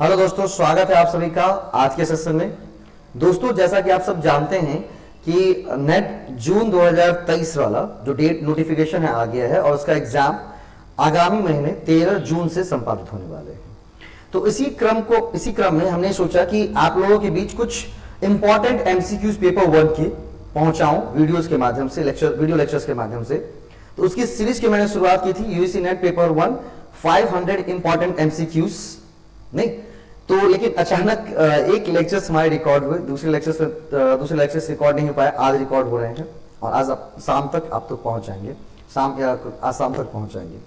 Hello दोस्तों, स्वागत है आप सभी का आज के सेशन में। दोस्तों, जैसा कि आप सब जानते हैं कि नेट जून 2023 वाला जो डेट नोटिफिकेशन है आ गया है और उसका एग्जाम आगामी महीने 13 जून से संपादित होने वाले हैं। तो इसी क्रम में हमने सोचा कि आप लोगों के बीच कुछ इंपॉर्टेंट एमसीक्यूज पेपर 1 के पहुंचाऊं वीडियोस के माध्यम से, वीडियो लेक्चर्स के माध्यम से। तो उसकी सीरीज की मैंने शुरुआत की थी, UGC net paper 1 500 important MCQs नहीं तो, लेकिन अचानक एक लेक्चर्स हमारे रिकॉर्ड हुए, दूसरे लेक्चर्स रिकॉर्ड नहीं हो पाए, आज रिकॉर्ड हो रहे हैं और आज शाम तक आप तक पहुंच जाएंगे, आज शाम तक पहुंच जाएंगे।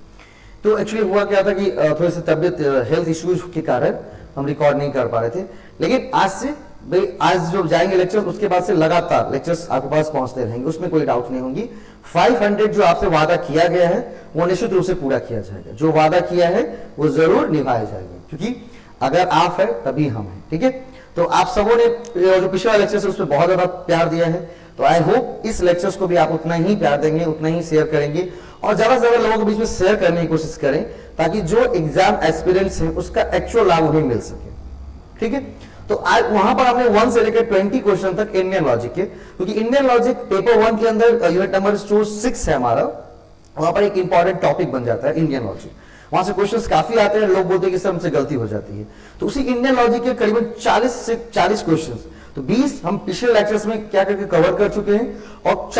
तो एक्चुअली हुआ क्या था कि थोड़ी सी तबियत हेल्थ इश्यूज के कारण हम रिकॉर्ड नहीं कर पा रहे थे, लेकिन आज से भाई आज जो जाएंगे लेक्चर्स, उसके बाद से लगातार लेक्चर्स आपके पास पहुंचते रहेंगे, उसमें कोई डाउट नहीं होगी। 500 जो आपसे वादा किया गया है वो निश्चित रूप से पूरा किया जाएगा, जो वादा किया है वो जरूर निभाया जाएगा, क्योंकि अगर आप है तभी हम हैं। ठीक है, तो आप सबों ने जो पिछला लेक्चर है उसमें बहुत ज्यादा प्यार दिया है, तो आई होप इस लेक्चर्स को भी आप उतना ही प्यार देंगे, उतना ही शेयर करेंगे और ज्यादा से ज्यादा लोगों के बीच में शेयर करने की कोशिश करें, ताकि जो एग्जाम एक्सपीरियंस है उसका एक्चुअल लाभ उन्हें मिल सके। ठीक है, तो आज वहां पर हमने 1 से लेकर 20 क्वेश्चन तक इंडियन लॉजिक के, क्योंकि इंडियन लॉजिक पेपर 1 के अंदर यूनिट नंबर 6 है हमारा, वहां पर एक इंपॉर्टेंट टॉपिक बन जाता है इंडियन लॉजिक। वहां से क्वेश्चंस काफी आते हैं, लोग बोलते हैं कि सर हमसे गलती हो जाती है, तो उसी इंडियन लॉजिक के करीबन 40 से 40 क्वेश्चंस, तो 20 हम पिछले लेक्चर्स में क्या करके कवर कर चुके हैं और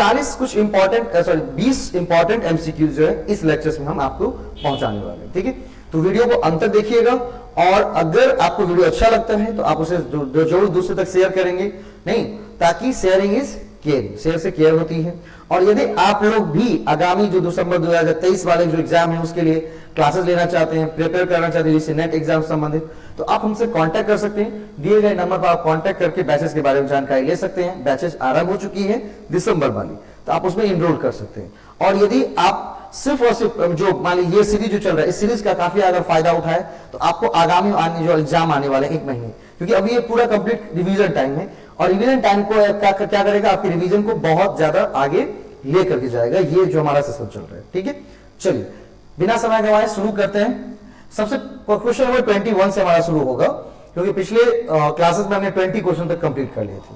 20 इंपॉर्टेंट एमसीक्यूज जो है इस लेक्चर्स में हम आपको पहुंचाने वाले हैं। ठीक है, तो वीडियो को अंत तक देखिएगा और अगर आपको वीडियो अच्छा लगता है तो आप उसे जरूर दूसरे तक शेयर करेंगे, नहीं ताकि शेयरिंग इज केयरिंग, शेयर से केयर होती है। और यदि आप लोग भी आगामी जो दिसंबर 2023 वाले जो एग्जाम है उसके लिए क्लासेस लेना चाहते हैं, प्रिपेयर करना चाहते हैं, जैसे नेट एग्जाम संबंधित, तो आप हमसे कांटेक्ट कर सकते हैं, दिए गए नंबर पर आप कांटेक्ट करके बैचेस के बारे में जानकारी ले सकते हैं। बैचेस आरंभ हो चुकी है दिसंबर वाली, तो आप उसमें इनरोल कर सकते हैं। और यदि आप सिर्फ और सिर्फ जो मान लीजिए ये सीरीज जो चल रहा है, इस सीरीज का काफी अगर फायदा उठाए तो आपको आगामी जो एग्जाम आने वाले 1 महीने, क्योंकि अभी ये पूरा कंप्लीट रिवीजन टाइम है और रिवीजन टाइम को क्या करेगा, आपके रिवीजन को बहुत ज्यादा आगे लेकर के जाएगा, ये जो हमारा सेशन चल रहा है। ठीक है, चलिए बिना समय गंवाए शुरू करते हैं। सबसे क्वेश्चन नंबर 21 से हमारा शुरू होगा, क्योंकि पिछले क्लासेस में हमने 20 क्वेश्चन तक कंप्लीट कर लिए थे।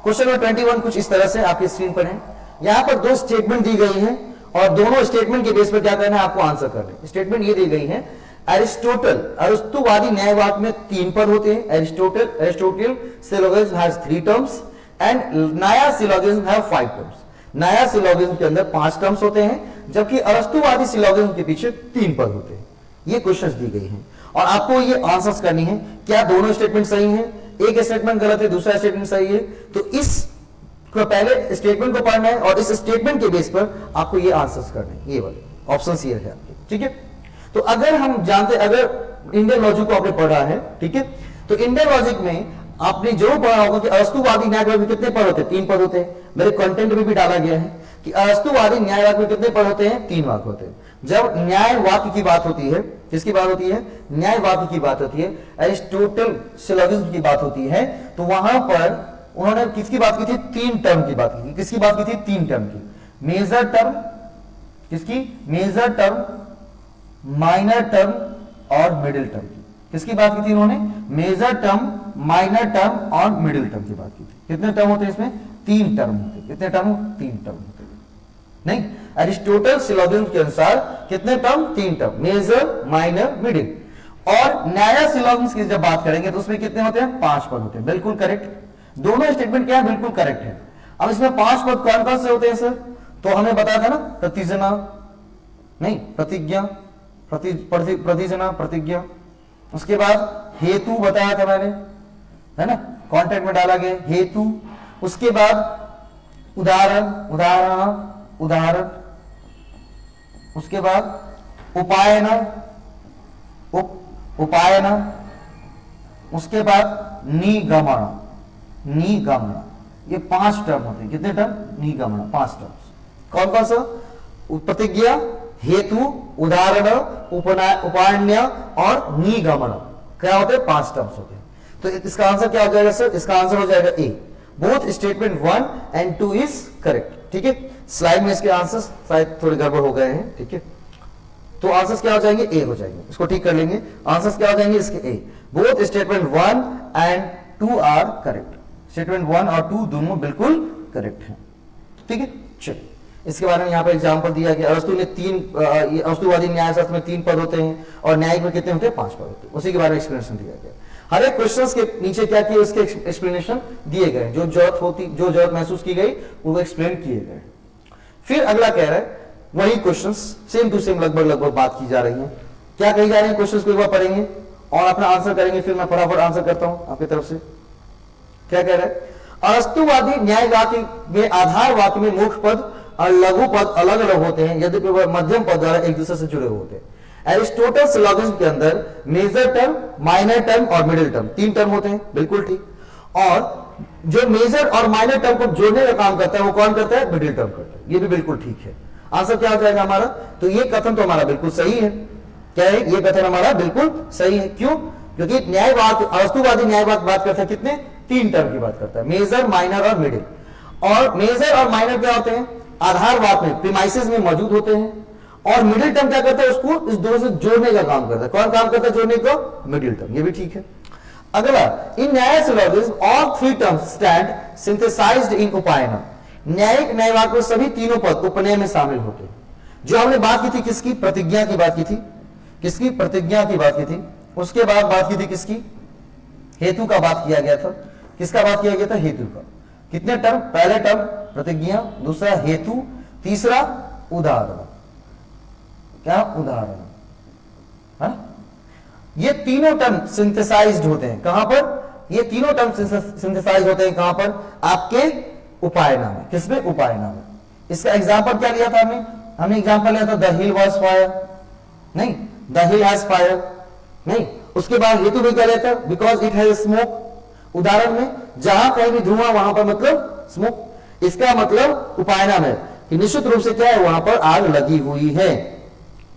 क्वेश्चन नंबर 21 कुछ इस तरह से आपकी स्क्रीन पर है। यहां पर 2 स्टेटमेंट दी गई है और दोनों स्टेटमेंट के बेस पर क्या करना है, आपको आंसर करना है। स्टेटमेंट ये दी गई है, अरिस्टोवादी न्यायवाद में 3 पद होते हैं। Aristotle syllogism has 3 terms and नया सिलोगिज्म हैव 5 टर्म्स। नया सिलोगिज्म के अंदर 5 टर्म्स होते हैं, जबकि अरिस्टोवादी सिलोगिज्म के पीछे 3 पद होते हैं। ये क्वेश्चंस दी गई हैं और आपको ये आंसर्स करनी है, क्या दोनों स्टेटमेंट सही हैं, एक स्टेटमेंट गलत है, दूसरा स्टेटमेंट सही है, तो इस पहले स्टेटमेंट को पढ़ना है और इस स्टेटमेंट के बेस पर आपको ये आंसर्स करने हैं। ये वाले ऑप्शंस ये है आपके। ठीक है, तो अगर हम जानते, अगर इंडियन लॉजिक को आपने पढ़ा है, ठीक है, तो इंडियन लॉजिक में आपने जरूर पढ़ा होगा कि अरस्तुवादी न्यायवाद में कितने पद होते हैं, 3 पद होते हैं। मेरे कंटेंट में भी डाला गया है कि अरस्तुवादी न्यायवाद में कितने पद होते हैं, 3 वाक्य होते हैं। जब न्याय वाक्य की बात होती है, किसकी बात होती है, न्याय वाक्य की बात होती है, एरिस्टोटल सिलोगिज्म की बात होती है, तो वहां पर उन्होंने किसकी बात की थी, 3 टर्म की बात की थी। किसकी बात की थी, 3 टर्म की, मेजर टर्म, किसकी, मेजर टर्म, माइनर टर्म और मिडिल टर्म की। किसकी बात की थी उन्होंने, मेजर टर्म, माइनर टर्म और मिडिल टर्म की बात की थी। कितने टर्म होते हैं इसमें, 3 टर्म होते हैं। कितने टर्म, 3 टर्म होते हैं। नहीं, एरिस्टोटल सिलोगिज्म के अनुसार कितने term, 3 term, major, minor, middle. और नया सिलोगिज्म की जब बात करेंगे तो उसमें कितने होते हैं, 5 पद होते हैं। बिल्कुल करेक्ट, दोनों स्टेटमेंट क्या है, बिल्कुल करेक्ट है। अब इसमें 5 पद कौन कौन से होते हैं सर, तो हमें बताया था ना, प्रतिजना, नहीं प्रतिज्ञा, प्रतिजना, प्रतिज्ञा, उसके बाद हेतु बताया था मैंने, है ना, कॉन्टेक्ट में डाला गया हेतु, उसके बाद उदाहरण, उदाहरण, उसके बाद उपायना, उपायना, उसके बाद निगमन, निगमन। ये 5 टर्म होते हैं। कितने टर्म, निगमन, 5 टर्म्स। कौन कौन सा, प्रतिज्ञा, हेतु, उदाहरण, उपायन्य और निगमन, क्या होते हैं, 5 टर्म्स होते हैं। तो इसका आंसर क्या हो जाएगा सर, इसका आंसर हो जाएगा A, both statement 1 and 2 is correct. ठीक है, स्लाइड में इसके आंसर शायद थोड़े गड़बड़ हो गए हैं। ठीक है, तो आंसर्स क्या हो जाएंगे, ए हो जाएंगे। इसको ठीक कर लेंगे, आंसर्स क्या हो जाएंगे इसके, A. Both statement 1 and 2 are correct. Statement 1 और 2 दोनों बिल्कुल करेक्ट हैं। ठीक है, चलिए इसके बारे में यहाँ पर एग्जाम्पल दिया कि अरस्तु ने अरस्तुवादी न्यायशास्त्र में 3 पद होते हैं और न्यायिक में कितने होते हैं, 5 पद होते हैं। उसी के बारे में एक्सप्लेनेशन दिया गया। हर एक क्वेश्चंस के नीचे क्या किए, उसके एक्सप्लेनेशन दिए गए, जो जरूरत महसूस की गई वो एक्सप्लेन किए गए। फिर अगला कह रहा है वही क्वेश्चंस सेम टू सेम लगभग बात की जा रही है। क्या कही जा रही है, क्वेश्चंस को एक बार पढ़ेंगे और अपना आंसर करेंगे, फिर मैं फटाफट आंसर करता हूं आपकी तरफ से। क्या कह रहा है, अरस्तुवादी न्याय वाक्य में आधार वाक्य में मुख्य पद और लघु पद अलग अलग होते हैं, यद्यपि वह मध्यम पद द्वारा एक दूसरे से जुड़े हुए होते हैं। एरिस्टोटल सिलोगिज्म के अंदर मेजर टर्म, माइनर टर्म और मिडिल टर्म 3 टर्म होते हैं, बिल्कुल ठीक। और जो मेजर और माइनर टर्म को जोड़ने का काम करता है वो कौन करता है, मिडिल टर्म करता है। ये भी बिल्कुल ठीक है। आंसर क्या हो जाएगा हमारा, तो ये कथन तो हमारा बिल्कुल सही है। क्या है, ये कथन हमारा बिल्कुल सही है। क्यों, क्योंकि न्यायवाद, अरस्तुवादी न्यायवाद बात करता है कितने, 3 टर्म की बात करता है, मेजर, माइनर और मिडिल। और मेजर और माइनर क्या होते हैं, आधारवाद में प्रीमाइसेस में मौजूद होते हैं। और मिडिल टर्म क्या करता है, उसको इस दोनों से जोड़ने का काम करता है। कौन काम करता है जोड़ने को, मिडिल टर्म। ये भी ठीक है। अगला, in Nyaya syllogism all 3 terms stand synthesized in Upanayam. न्यायिक न्यायवाद में सभी तीनों पद उपनय में शामिल होते हैं। जो हमने बात की थी किसकी, प्रतिज्ञा की बात की थी, किसकी, प्रतिज्ञा की बात की थी। उसके बाद बात की थी किसकी, हेतु का बात किया गया था। किसका बात किया गया था, हेतु का। कितने टर्म, पहले टर्म प्रतिज्ञा, दूसरा हेतु, तीसरा उदाहरण। क्या, उदाहरण। है, ये तीनों टर्म सिंथेसाइज्ड होते हैं कहां पर, ये तीनों टर्म सिंथेसाइज होते हैं कहां पर, आपके उपायना में। किसमें, उपायना में। इसका एग्जांपल क्या लिया था हमने एग्जांपल लिया था द हिल वाज फायर, नहीं, द हिल हैज फायर, नहीं। उसके बाद हेतु भी क्या लिया था, बिकॉज इट हैज स्मोक। उदाहरण में जहां कहीं भी धुआं वहां पर मतलब स्मोक। इसका मतलब उपायना में कि निश्चित रूप से क्या है, वहां पर आग लगी हुई है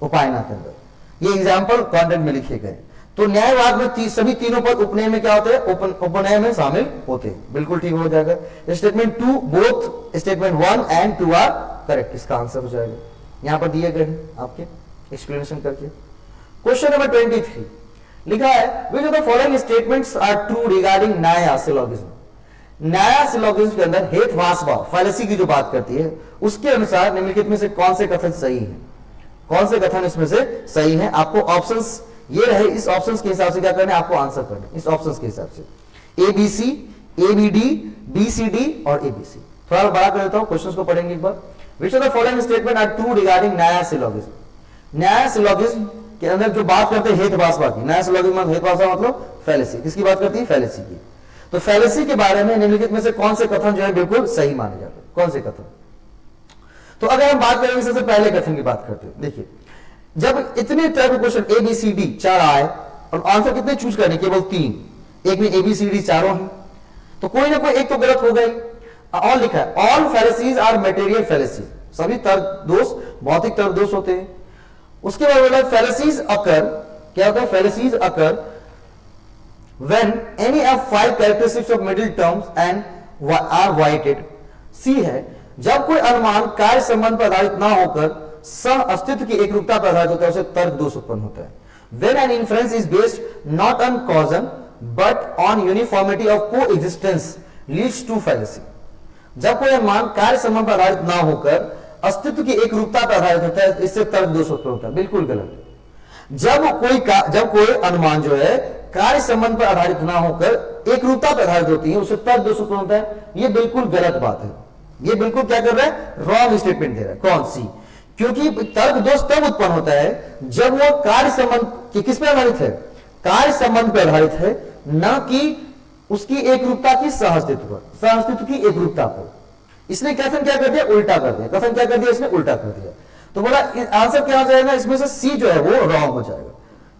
उपायना के अंदर। ये एग्जांपल कंटेंट में लिखे गए। तो न्यायवाद में सभी तीनों पद उपनय में क्या होते हैं, उपनय में शामिल होते हैं। बिल्कुल ठीक हो जाएगा। Statement 2, both statement 1 and 2 are correct. इसका आंसर हो जाएगा, यहां पर दिए गए हैं आपके एक्सप्लेनेशन करके। क्वेश्चन नंबर 23 लिखा है, which of the following statements are true regarding Nyaya syllogism. Nyaya syllogism के अंदर हेत वास्तव फैलेसी की जो बात करती है, उसके अनुसार निम्नलिखित में से कौन से कथन सही है, कौन से कथन इसमें से सही है। आपको ऑप्शंस ये रहे, इस ऑप्शंस के हिसाब से क्या करना है, आपको आंसर करना है इस ऑप्शंस के हिसाब से। ABC, ABD, BCD और ABC। थोड़ा बड़ा कर देता हूं, क्वेश्चंस को पढ़ेंगे एक बार। Which of the following statement are true regarding Nyaya syllogism. Nyaya syllogism के अंदर जो बात करते हैं हेतवासवा की, न्याय सिलोगिज्म हेतवासवा मतलब फैलेसी। किसकी बात करती है, फैलेसी की। तो फैलेसी के बारे में निम्नलिखित में से कौन से कथन जो है बिल्कुल सही माने जाते हैं, कौन से कथन। तो अगर हम बात करेंगे सबसे पहले कथन की बात करते हैं। देखिए, जब इतने टाइप के क्वेश्चन ABCD 4 आए और आंसर कितने चूज करने, केवल 3, एक में ABCD चारों हैं, तो कोई ना कोई एक तो गलत हो गई। और लिखा है all fallacies are material fallacy, सभी तर्क दोष भौतिक तर्क दोष होते हैं। उसके बाद बोला फैलेसीज अकर, क्या होता है, fallacies occur when any of 5 characteristics of middle terms and are violated. सी है, जब कोई अनुमान कार्य संबंध पर आधारित ना होकर सह अस्तित्व की एक रूपता पर आधारित होता है, उसे तर्क दोष उत्पन्न होता है। When an inference is based not on causation but on uniformity of coexistence leads to fallacy। जब कोई अनुमान कार्य संबंध पर आधारित ना होकर अस्तित्व की एक रूपता पर आधारित होता है, इससे तर्क दोष उत्पन्न होता है। बिल्कुल गलत। जब कोई अनुमान जो है कार्य संबंध पर आधारित ना होकर एक रूपता पर आधारित होती है, उससे तर्क दोष उत्पन्न होता है। ये बिल्कुल गलत बात है। ये बिल्कुल क्या कर रहा है, रॉन्ग स्टेटमेंट दे रहा है। कौन सी, क्योंकि तर्क दोष तब उत्पन्न होता है जब वो कार्य संबंध किस पे आधारित है, कार्य संबंध पर आधारित है, न कि उसकी एक रूपता की सहअस्तित्व पर, सहअस्तित्व की एक रूपता पर। इसने कथन क्या कर दिया, उल्टा कर दिया। कथन क्या कर दिया, इसने उल्टा कर दिया। तो बोला आंसर क्या हो जाएगा, इसमें से सी जो है वो रॉन्ग हो जाएगा।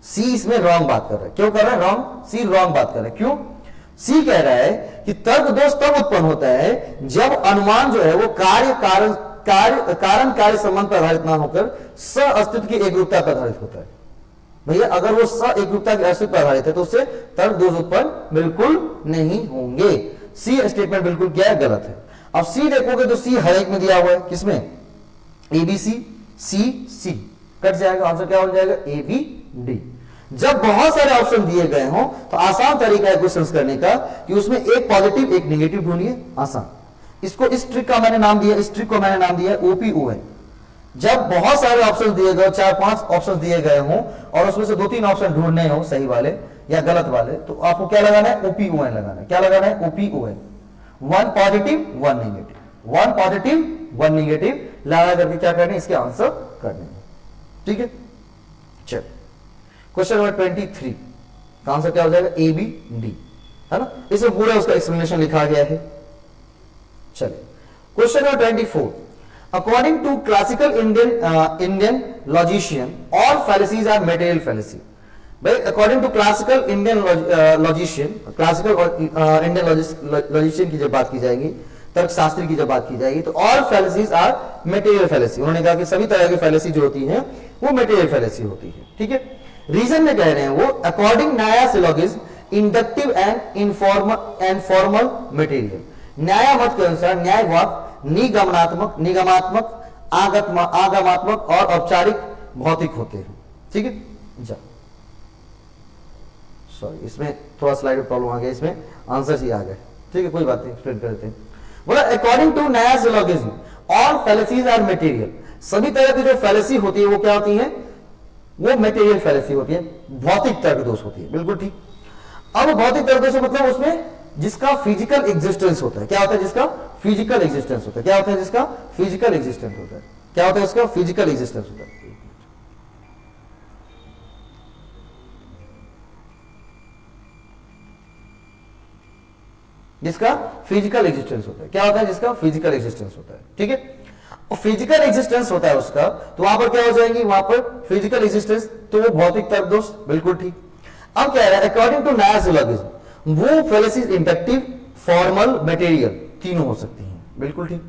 सी इसमें रॉन्ग बात कर रहा है। क्यों कर रहा है रॉन्ग, सी रॉन्ग बात कर रहा है। क्यों, सी कह रहा है कि तर्क दोष तब उत्पन्न होता है जब अनुमान जो है वो कारण कार्य संबंध पर आधारित ना होकर सह अस्तित्व की एक रूपता पर आधारित होता है। भैया अगर वो सह एक रूपता के अस्तित्व पर आधारित है तो उससे तर्क दोष उत्पन्न बिल्कुल नहीं होंगे। सी स्टेटमेंट बिल्कुल क्या है, गलत है। अब सी देखोगे तो सी हर एक में दिया हुआ है, किसमें, ABC, C, कट जाएगा, आंसर क्या हो जाएगा, ए बी डी। जब बहुत सारे ऑप्शन दिए गए हों तो आसान तरीका है क्वेश्चंस करने का कि उसमें एक पॉजिटिव एक नेगेटिव ढूंढिए, आसान। इसको इस ट्रिक का मैंने नाम दिया, इस ट्रिक को मैंने नाम दिया OPON। जब बहुत सारे ऑप्शन दिए गए, 4-5 ऑप्शन दिए गए हों और उसमें से 2-3 ऑप्शन ढूंढने हो सही वाले या गलत वाले, तो आपको क्या लगाना है, OPON लगाना है। क्या लगाना है, OPON, 1 positive 1 negative, 1 positive 1 negative लगा करके क्या करने, इसके आंसर करने। ठीक है, चल क्वेश्चन नंबर 23 का आंसर क्या हो जाएगा, ए बी डी, है ना। इसमें पूरा उसका एक्सप्लेनेशन लिखा गया है। चलिए question number 24, according to classical Indian logician all fallacies are material fallacy. भाई according to classical Indian logician, classical Indian logician की जब बात की जाएगी, तर्कशास्त्री की जब बात की जाएगी, तो all fallacies are material fallacy. उन्होंने कहा कि सभी तरह की फैलेसी जो होती है वो मटेरियल फैलेसी होती है। ठीक है, रीजन में कह रहे हैं वो, अकॉर्डिंग न्याय syllogism inductive and informal and formal material. न्याय मत के अनुसार न्याय वाक्य निगमनात्मक, आगमात्मक और औपचारिक भौतिक होते हैं। ठीक है, जा सॉरी इसमें थोड़ा स्लाइड में प्रॉब्लम आ गया, इसमें आंसर ही आ गए। ठीक है, कोई बात नहीं, एक्सप्लेन कर देते हैं। बोला according to Nyaya syllogism all fallacies are material. सभी तरह की जो फैलेसी होती है वो क्या होती है, वो मटेरियल फैलेसी होती है, भौतिक तर्क दोष होती है। बिल्कुल ठीक। अब भौतिक तर्क दोष मतलब उसमें जिसका फिजिकल एग्जिस्टेंस होता है। क्या होता है, जिसका फिजिकल एग्जिस्टेंस होता है। क्या होता है, जिसका फिजिकल एग्जिस्टेंस होता है। क्या होता है, उसका फिजिकल एग्जिस्टेंस होता है। जिसका फिजिकल एग्जिस्टेंस होता है। क्या होता है, जिसका फिजिकल एग्जिस्टेंस होता है। ठीक है, फिजिकल एग्जिस्टेंस होता है उसका, तो वहां पर क्या हो जाएंगी, वहां पर फिजिकल एग्जिस्टेंस, तो वो भौतिक तर्क दोष। बिल्कुल ठीक। अब क्या है, अकॉर्डिंग टू न्याय सिलोगिज्म वो फैलेसीज इंडक्टिव, फॉर्मल, मटेरियल तीनों हो सकती हैं। बिल्कुल ठीक।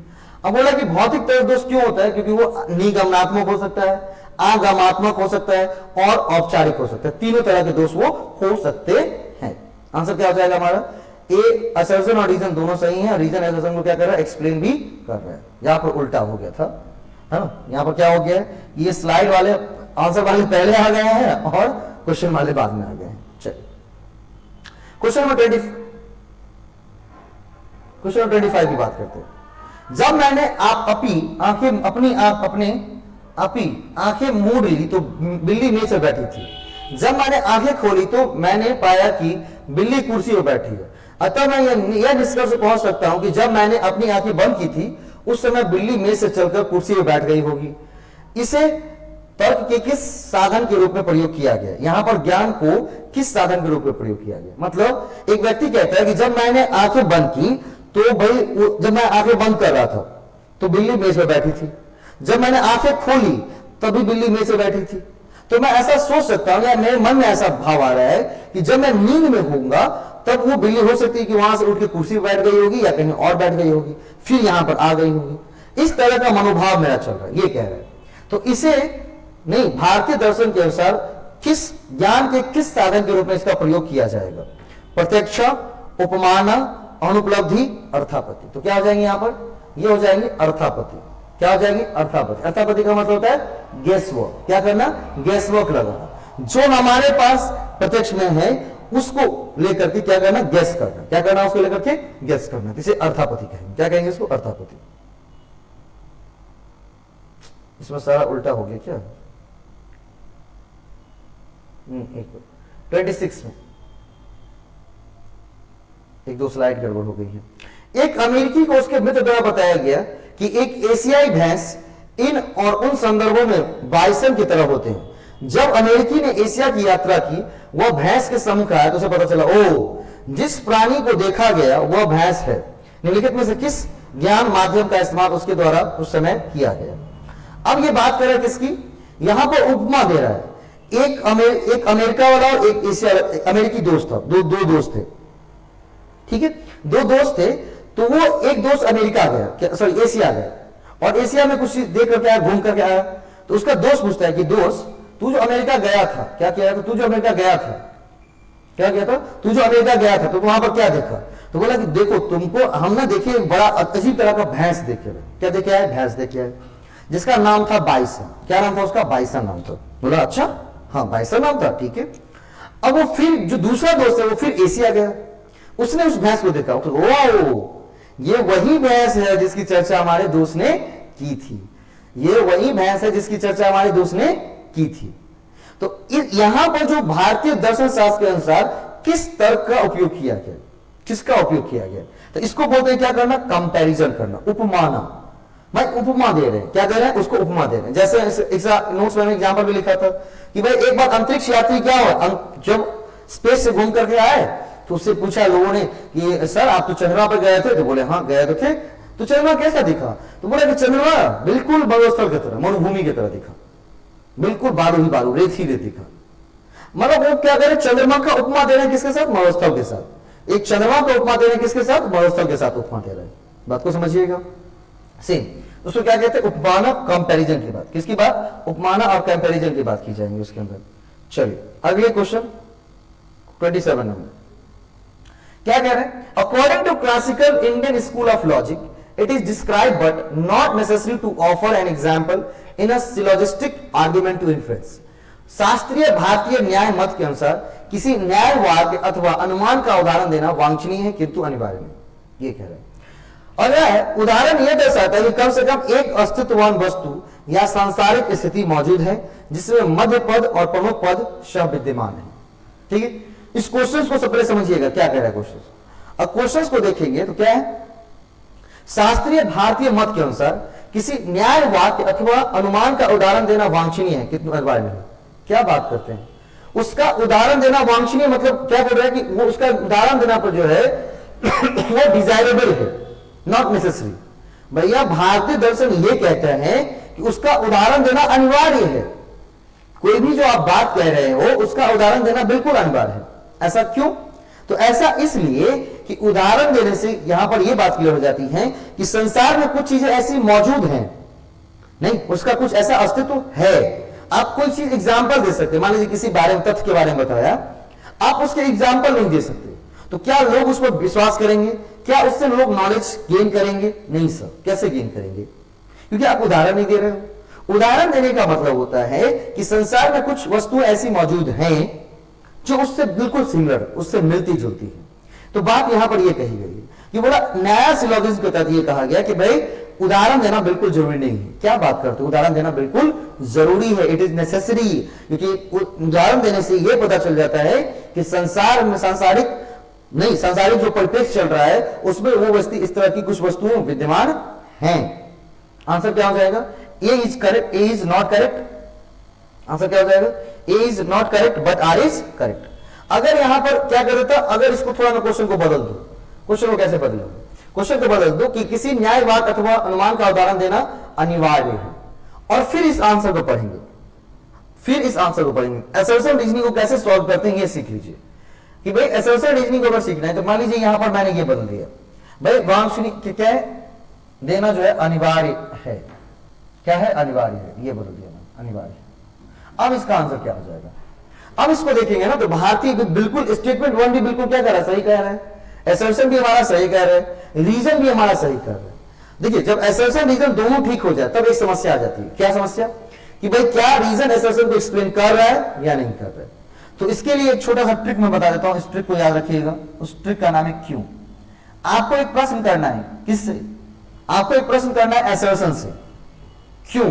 अब बोला कि भौतिक तर्क दोष क्यों होता है, क्योंकि वो निगमनात्मक हो सकता है, आगमात्मक हो सकता है और औपचारिक हो सकता है। तीनों तरह के दोष वो हो सकते हैं। आंसर क्या हो जाएगा हमारा, ए असर्जन और रीजन दोनों सही हैं। रीजन असर्जन को क्या कर रहा है, एक्सप्लेन भी कर रहा है। यहां पर उल्टा हो गया था, है ना। यहां पर क्या हो गया है, ये स्लाइड वाले आंसर वाले पहले आ गए हैं और क्वेश्चन वाले बाद में आ गए हैं। चलिए क्वेश्चन नंबर 25 की बात करते हैं। जब मैंने आंखें मूड ली तो बिल्ली मेज पर बैठी थी। जब मैंने आंखें खोली तो मैंने पाया कि बिल्ली कुर्सी पर बैठी है। अतः मैं यह निष्कर्ष पहुंच सकता हूं कि जब मैंने अपनी आंखें बंद की थी उस समय बिल्ली मेज से चलकर कुर्सी पर बैठ गई होगी। इसे तर्क के किस साधन के रूप में प्रयोग किया गया। यहां पर ज्ञान को किस साधन के रूप में प्रयोग किया गया, मतलब एक व्यक्ति कहता है कि जब मैंने आंखें बंद की तो भाई, जब मैं आंखें बंद कर रहा था तो बिल्ली मेज पर बैठी थी। जब मैंने आंखें खोली तभी बिल्ली मेज पर बैठी थी। तो मैं ऐसा सोच सकता हूं या मेरे मन में ऐसा भाव आ रहा है कि जब मैं नींद में होऊंगा तब वो बिल्ली हो सकती है कि वहां से उठ के कुर्सी पर बैठ गई होगी या कहीं और बैठ गई होगी, फिर यहां पर आ गई होगी। इस तरह का मनोभाव मेरा चल रहा है, ये कह रहा है। तो इसे नहीं, भारतीय दर्शन के अनुसार किस ज्ञान के किस साधन के रूप में इसका प्रयोग किया जाएगा, प्रत्यक्ष, उपमान, अनुपलब्धि, अर्थापत्ति। तो क्या हो जाएंगे यहां पर, ये हो जाएंगे अर्थापत्ति। क्या हो जाएगी, अर्थापत्ति। अर्थापत्ति का मतलब होता है गेस वर्क। क्या करना, गेस वर्क लगाना। जो हमारे पास प्रत्यक्ष में है उसको लेकर के क्या करना, गेस करना। क्या करना, उसको लेकर के गेस करना। इसे अर्थापत्ति कहेंगे। क्या कहेंगे इसको, अर्थापत्ति। इसमें सारा उल्टा हो गया क्या, 26 में एक दो स्लाइड गड़बड़ हो गई है। एक अमेरिकी को उसके मित्र द्वारा बताया गया कि एक एशियाई भैंस इन और उन संदर्भों में बाइसन की तरह होते हैं। जब अमेरिकी ने एशिया की यात्रा की, वह भैंस के सम्मुख आया तो उसे पता चला, ओ जिस प्राणी को देखा गया वह भैंस है। निम्नलिखित में से किस ज्ञान माध्यम का इस्तेमाल उसके द्वारा उस समय किया गया। अब ये बात कर रहा है किसकी, यहां पर उपमा दे रहा है। एक अमेरिका वाला और एक एशिया अमेरिकी दोस्त था, दो दोस्त थे। ठीक है, दो दोस्त थे। तो वो एक दोस्त अमेरिका गया, सॉरी एशिया गया, और एशिया में कुछ चीज देख करके आया, घूम करके आया। तो उसका दोस्त पूछता है कि दोस्त तू जो अमेरिका गया था क्या किया था, तू जो अमेरिका गया था क्या किया था, तू जो अमेरिका गया था तो वहां पर क्या देखा। तो बोला कि देखो तुमको हमने देखे एक बड़ा अजीब तरह का भैंस देखे। क्या देखे है, भैंस देखे है। जिसका नाम था बाइसन। क्या नाम था उसका? बाइसन नाम था। बोला अच्छा, हाँ बाइसन नाम था, ठीक है। अब वो फिर जो दूसरा दोस्त है वो फिर एशिया गया, उसने उस भैंस को देखा, तो ओ ये वही भैंस है जिसकी चर्चा हमारे दोस्त ने की थी, ये वही भैंस है जिसकी चर्चा हमारे दोस्त ने की थी। तो यहां पर जो भारतीय दर्शन शास्त्र के अनुसार किस तर्क का उपयोग किया गया, किसका उपयोग किया गया, तो इसको बोलते हैं क्या करना? कंपैरिजन करना, उपमाना। भाई उपमा दे रहे हैं, क्या दे रहे हैं? उसको उपमा दे रहे हैं। जैसे नोट्स में एग्जांपल भी लिखा था कि भाई एक बार अंतरिक्ष यात्री क्या हुआ, जब स्पेस से घूम करके आए तो उससे पूछा लोगों ने कि सर आप तो चंद्रमा पर गए थे, तो बोले हाँ गए तो थे, तो चंद्रमा कैसा दिखा? तो बोला कि चंद्रमा बिल्कुल मरुस्थल की तरह, मरुभूमि की तरह दिखा, बिल्कुल बारू ही बारू, रेत ही रेत दिखा। मतलब वो क्या करे, चंद्रमा का उपमा दे रहे हैं किसके साथ? मरुस्थल के साथ। एक चंद्रमा का उपमा दे रहे हैं किसके साथ? मरुस्थल के साथ उपमा दे रहे हैं। बात को समझिएगा। सेम उसको क्या कहते हैं? उपमाना कंपैरिजन की बात। किसकी बात? उपमाना और कंपैरिजन की बात की जाएंगी उसके अंदर। चलिए अगले क्वेश्चन 27 नंबर क्या कह रहे हैं? According to classical Indian school of logic, it is describe but not necessary to offer an example in a syllogistic argument to influence. शास्त्रीय भारतीय न्याय मत के अनुसार किसी न्यायवाद अथवा अनुमान का उदाहरण देना वांछनीय है किंतु अनिवार्य नहीं, ये कह रहे हैं। और यह उदाहरण यह दर्शाता है कि कम से कम एक अस्तित्ववान वस्तु या सांसारिक स्थिति मौजूद है जिसमें मध्य पद और प्रमुख पद शब्द विद्यमान है। ठीक है, इस क्वेश्चन को सबसे समझिएगा क्या कह रहा है क्वेश्चन। अब क्वेश्चन को देखेंगे तो क्या है? शास्त्रीय भारतीय मत के अनुसार किसी न्याय वाक्य अथवा अनुमान का उदाहरण देना वांछनीय है किंतु अनिवार्य नहीं। क्या बात करते हैं? उसका उदाहरण देना वांछनीय मतलब क्या बोल रहा है कि वो उसका उदाहरण देना पर जो है वो डिजायरेबल है, नॉट नेसेसरी। भैया भारतीय दर्शन ये कहते हैं कि उसका उदाहरण देना अनिवार्य है। कोई भी जो आप बात कह रहे हो उसका उदाहरण देना बिल्कुल अनिवार्य है। ऐसा क्यों? तो ऐसा इसलिए कि उदाहरण देने से यहां पर यह बात क्लियर हो जाती है कि संसार में कुछ चीजें ऐसी मौजूद हैं, नहीं उसका कुछ ऐसा अस्तित्व है। आप कोई चीज एग्जाम्पल दे सकते हैं, मान लीजिए किसी बारे में, तथ्य के बारे में बताया, आप उसके एग्जाम्पल नहीं दे सकते, तो क्या लोग उस पर विश्वास करेंगे? क्या उससे लोग नॉलेज गेन करेंगे? नहीं सर। कैसे गेन करेंगे? क्योंकि आप उदाहरण नहीं दे रहे हो। उदाहरण देने का मतलब होता है कि संसार में कुछ वस्तुएं ऐसी मौजूद हैं जो उससे बिल्कुल सिमिलर, उससे मिलती जुलती है। तो बात यहां पर यह कही गई है कि बोला नया सिलोजिज्म के तहत यह कहा गया कि भाई उदाहरण देना बिल्कुल जरूरी नहीं है। क्या बात करते हो? उदाहरण देना बिल्कुल जरूरी है, इट इज नेसेसरी। क्योंकि उदाहरण देने से यह पता चल जाता है कि संसार में सांसारिक जो परिप्रेक्ष्य चल रहा है उसमें वो वस्तु इस तरह की कुछ वस्तुएं विद्यमान हैं। आंसर क्या हो जाएगा? A is correct, A is not correct. Answer क्या हो जाएगा? A is not correct but R is correct. अगर यहां पर क्या कर देता, अगर इसको थोड़ा मैं क्वेश्चन को बदल दो, क्वेश्चन को कैसे बदलोगे? क्वेश्चन को बदल दो कि किसी न्यायवाद अथवा अनुमान का उदाहरण देना अनिवार्य है, और फिर इस आंसर को पढ़ेंगे, फिर इस आंसर को पढ़ेंगे। असर्शन रीजनिंग को कैसे सॉल्व करते हैं ये सीख लीजिए कि भाई असर्शन रीजनिंग को अगर सीखना है तो मान लीजिए यहां पर मैंने ये बदल दिया, भाई वांछनीय क्या है? देना जो है अनिवार्य है। क्या है? अनिवार्य है, ये बदल दिया मैंने, अनिवार्य है। अब इसका आंसर क्या हो जाएगा? अब इसको देखेंगे ना तो भारतीय बिल्कुल स्टेटमेंट 1 भी बिल्कुल क्या कह रहा है? सही कह रहा है। असर्शन भी हमारा सही कह रहा है, रीजन भी हमारा सही कर रहा है। देखिए जब असर्शन रीजन दोनों ठीक हो जाए तब एक समस्या आ जाती है। क्या समस्या? कि भाई क्या रीजन असर्शन को एक्सप्लेन कर रहा है या नहीं कर रहा है। तो इसके लिए एक छोटा सा ट्रिक मैं बता देता हूं, इस ट्रिक को याद रखिएगा। उस ट्रिक का नाम है क्यों। आपको एक प्रश्न करना है, किससे? आपको एक प्रश्न करना है असर्शन से। क्यों?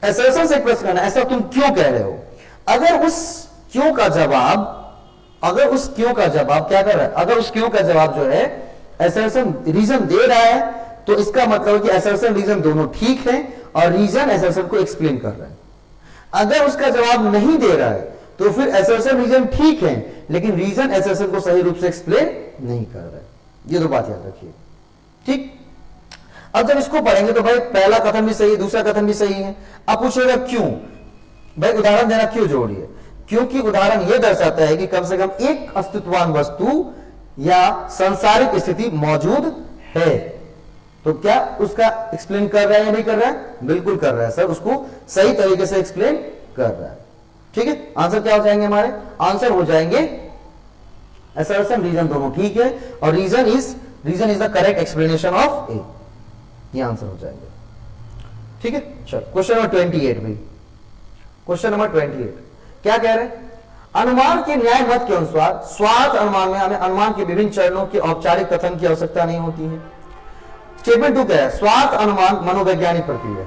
असर्शन से एक प्रश्न करना है, ऐसा तुम क्यों कह रहे हो? अगर उस क्यों का जवाब क्या कर रहा है? अगर उस क्यों का जवाब जो है असर्शन रीजन दे रहा है तो इसका मतलब है कि असर्शन रीजन दोनों ठीक है और रीजन असर्शन को एक्सप्लेन कर रहा है। अगर उसका जवाब नहीं दे रहा है तो फिर असर्शन रीजन ठीक है लेकिन रीजन असर्शन को सही रूप से एक्सप्लेन नहीं कर रहा है। ये दो बात याद रखिए, ठीक। अब जब इसको पढ़ेंगे तो भाई पहला कथन भी सही है, दूसरा कथन भी सही है। अब पूछेगा क्यों? भाई उदाहरण देना क्यों जरूरी है? क्योंकि उदाहरण यह दर्शाता है कि कम से कम एक अस्तित्ववान वस्तु या सांसारिक स्थिति मौजूद है। तो क्या उसका एक्सप्लेन कर रहा है या नहीं कर रहा है? बिल्कुल कर रहा है सर, उसको सही तरीके से एक्सप्लेन कर रहा है। ठीक है, आंसर क्या हो जाएंगे हमारे? आंसर हो जाएंगे असर्शन रीजन दोनों ठीक है और reason is the correct explanation of A. ये आंसर हो जाएंगे। ठीक है। चलो क्वेश्चन नंबर 28 भाई, क्वेश्चन नंबर 28 क्या कह रहे हैं? अनुमान के न्याय मत के अनुसार स्वार्थ अनुमान में हमें अनुमान के विभिन्न चरणों के औपचारिक कथन की आवश्यकता नहीं होती है। स्टेटमेंट 2 क्या है? स्वार्थ अनुमान मनोवैज्ञानिक प्रक्रिया है।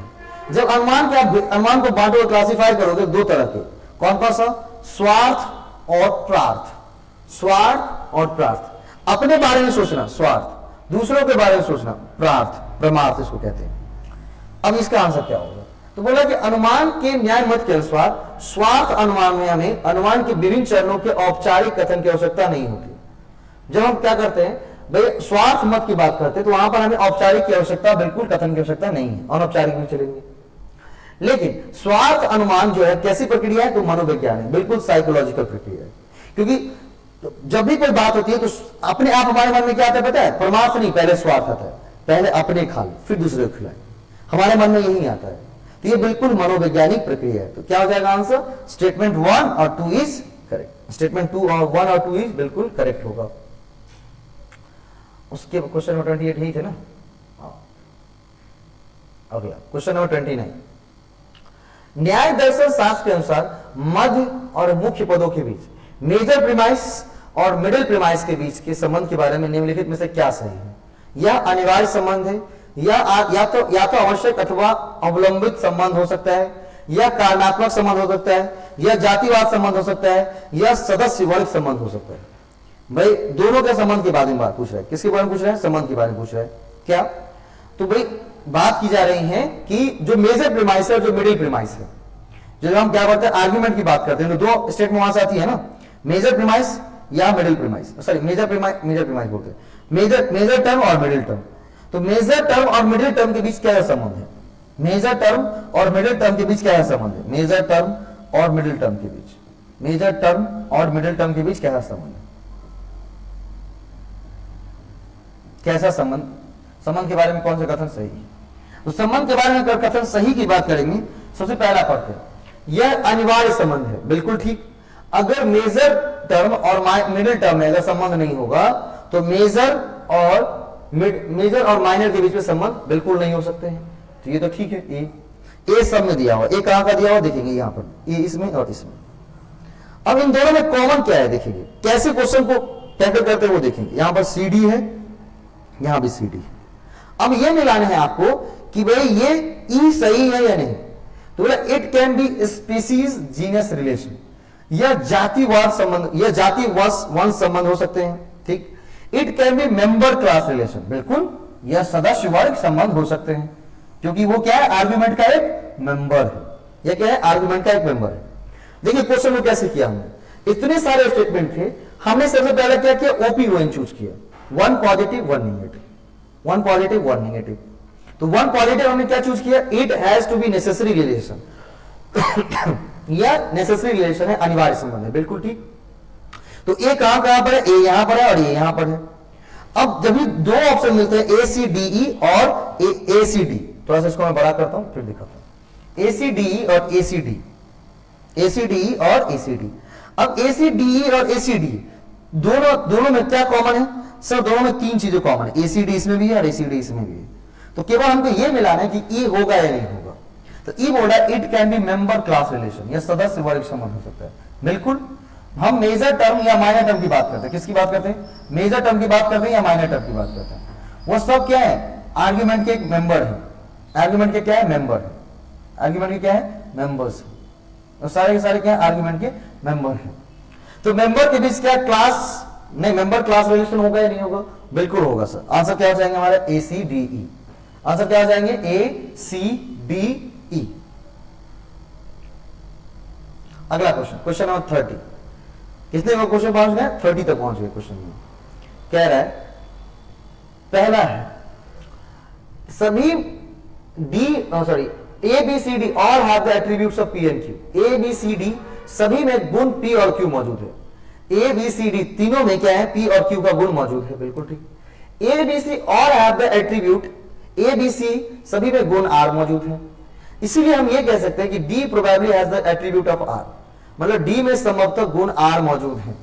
जब अनुमान के आप अनुमान को बांटो, क्लासिफाई करोगे दो तरह के, कौन कौन सा? स्वार्थ और प्रार्थ। स्वार्थ और प्रार्थ, अपने बारे में सोचना स्वार्थ, दूसरों के बारे में सोचना प्रार्थ, परमार्थ इसको कहते हैं। अब इसका आंसर क्या होगा? तो बोला कि अनुमान के न्याय मत के अनुसार स्वार्थ अनुमान में हमें अनुमान के विभिन्न चरणों के औपचारिक कथन की आवश्यकता नहीं होती। जब हम क्या करते हैं भाई, स्वार्थ मत की बात करते हैं, तो वहां पर हमें औपचारिक की आवश्यकता, बिल्कुल कथन की आवश्यकता नहीं है, अनौपचारिक में चलेंगे। लेकिन स्वार्थ अनुमान जो है कैसी प्रक्रिया है? तो मनोवैज्ञानिक, बिल्कुल साइकोलॉजिकल प्रक्रिया है। क्योंकि जब भी कोई बात होती है तो अपने आप हमारे मन में क्या आता है पता है? परमार्थ नहीं, पहले स्वार्थ आता है। पहले अपने खा लो फिर दूसरे को खिलाए, हमारे मन में यही आता है। तो ये बिल्कुल मनोवैज्ञानिक प्रक्रिया है। तो क्या हो जाएगा आंसर? स्टेटमेंट 1 और 2 इज करेक्ट। स्टेटमेंट 2 और 1 और 2 इज बिल्कुल करेक्ट होगा। उसके क्वेश्चन नंबर 28 ही थे ना। अगला क्वेश्चन नंबर 29, न्याय दर्शन शास्त्र के अनुसार मध्य और मुख्य पदों के बीच, मेजर प्रीमाइस और मिडिल प्रीमाइस के बीच के संबंध के बारे में निम्नलिखित में से क्या सही है? यह अनिवार्य संबंध है, या तो आवश्यक अथवा अवलंबित संबंध हो सकता है, या कारणात्मक संबंध हो सकता है, या जातिवाद संबंध हो सकता है, या सदस्य वर्ग संबंध हो सकता है। भाई दोनों के संबंध के बारे में बात पूछ रहा है। किसके बारे में पूछ रहा है? संबंध के बारे में पूछ रहा है। क्या? तो भाई बात की जा रही है कि जो मेजर प्रीमाइस है और जो मिडिल प्रीमाइस है, जब हम क्या करते हैं आर्ग्यूमेंट की बात करते हैं, तो दो स्टेटमेंट वहां से आती है ना, मेजर प्रीमाइस या middle premise, sorry major premise बोलते हैं, मेजर टर्म और मिडिल टर्म। तो मेजर टर्म और मिडिल टर्म के बीच क्या संबंध है? मेजर टर्म और मिडिल टर्म के बीच क्या संबंध है? मेजर टर्म और मिडिल टर्म के बीच, मेजर टर्म और मिडिल टर्म के बीच क्या संबंध है? कैसा संबंध? संबंध के बारे में कौन सा कथन सही है? तो संबंध के बारे में अगर कथन सही की बात करेंगे, सबसे पहला पढ़ते हैं, यह अनिवार्य संबंध है, बिल्कुल ठीक। अगर मेजर टर्म और मिडिल टर्म में अगर संबंध नहीं होगा तो मेजर और माइनर के बीच में संबंध बिल्कुल नहीं हो सकते हैं। तो ये तो ठीक है। ए सब में दिया हुआ, ए कहां का दिया हुआ देखेंगे यहां पर, ए इसमें और इसमें। अब इन दोनों में कॉमन क्या है देखेंगे, कैसे क्वेश्चन को टैकल करते हैं वो देखेंगे। यहां पर सी डी है, यहां भी सी डी है। अब ये मिलाना है आपको कि भाई ये ई सही है या नहीं। तो बोला it can be species genus relation, या जातिवाद संबंध, या जाति वंश संबंध हो सकते हैं, ठीक। It can be member class relation, बिल्कुल, या सदस्य वर्ग संबंध हो सकते हैं, क्योंकि वो क्या है आर्गुमेंट का एक मेंबर है। यह क्या है? आर्गुमेंट का एक मेंबर है। देखिए क्वेश्चन को कैसे किया हमने, इतने सारे स्टेटमेंट थे, हमने सबसे पहले क्या किया? OP1 चूज किया, 1 पॉजिटिव 1 नेगेटिव, 1 पॉजिटिव 1 नेगेटिव। तो 1 पॉजिटिव हमने क्या चूज किया? It has to be necessary relation, या नेसेसरी रिलेशन है, अनिवार्य संबंध है, बिल्कुल ठीक। तो ए कहां पर है? ए यहां पर है और ये यहां पर है। अब जब भी दो ऑप्शन मिलते हैं ACDE और ACD, थोड़ा सा इसको मैं बड़ा करता हूं फिर दिखाता हूं, ACDE और ACD, ACDE और ACD। अब ACDE और ACD दोनों में क्या कॉमन है? सर दोनों में तीन चीजें कॉमन है, ACD इसमें भी है और ACD इसमें भी है। तो केवल हमको ये मिलाना है कि ई होगा या नहीं होगा। तो ई बोल रहा है it can be member class relation, या सदस्य वर्ग संबंध हो सकता है, बिल्कुल। हम मेजर टर्म या माइनर टर्म की बात करते हैं, किसकी बात करते हैं? मेजर टर्म की बात करते हैं या माइनर टर्म की बात करते हैं? वो सब क्या है? आर्ग्यूमेंट के एक मेंबर है, आर्ग्यूमेंट के क्या है? मेंबर है, आर्ग्यूमेंट के क्या है? मेंबर्स। और सारे के सारे क्या है? आर्ग्यूमेंट के मेंबर है। तो मेंबर के बीच क्या क्लास नहीं, मेंबर क्लास रिलेशन होगा या नहीं होगा? बिल्कुल होगा सर। आंसर क्या हो जाएंगे हमारे? ACDE। आंसर क्या हो जाएंगे? ACDE। अगला क्वेश्चन, क्वेश्चन नंबर 30। कितने को क्वेश्चन पहुंच गए? 30 तक पहुंच गए क्वेश्चन में। कह रहा है, पहला है सभी ABCD all have the attributes of P and Q। ABCD सभी में गुण P और Q मौजूद है। ABCD तीनों में क्या है? P और Q का गुण मौजूद है, बिल्कुल ठीक। ABC all have the attribute, ABC सभी में गुण R मौजूद है। इसीलिए हम ये कह सकते हैं कि D probably has the attribute of R, मतलब D में संभवतः गुण R मौजूद है।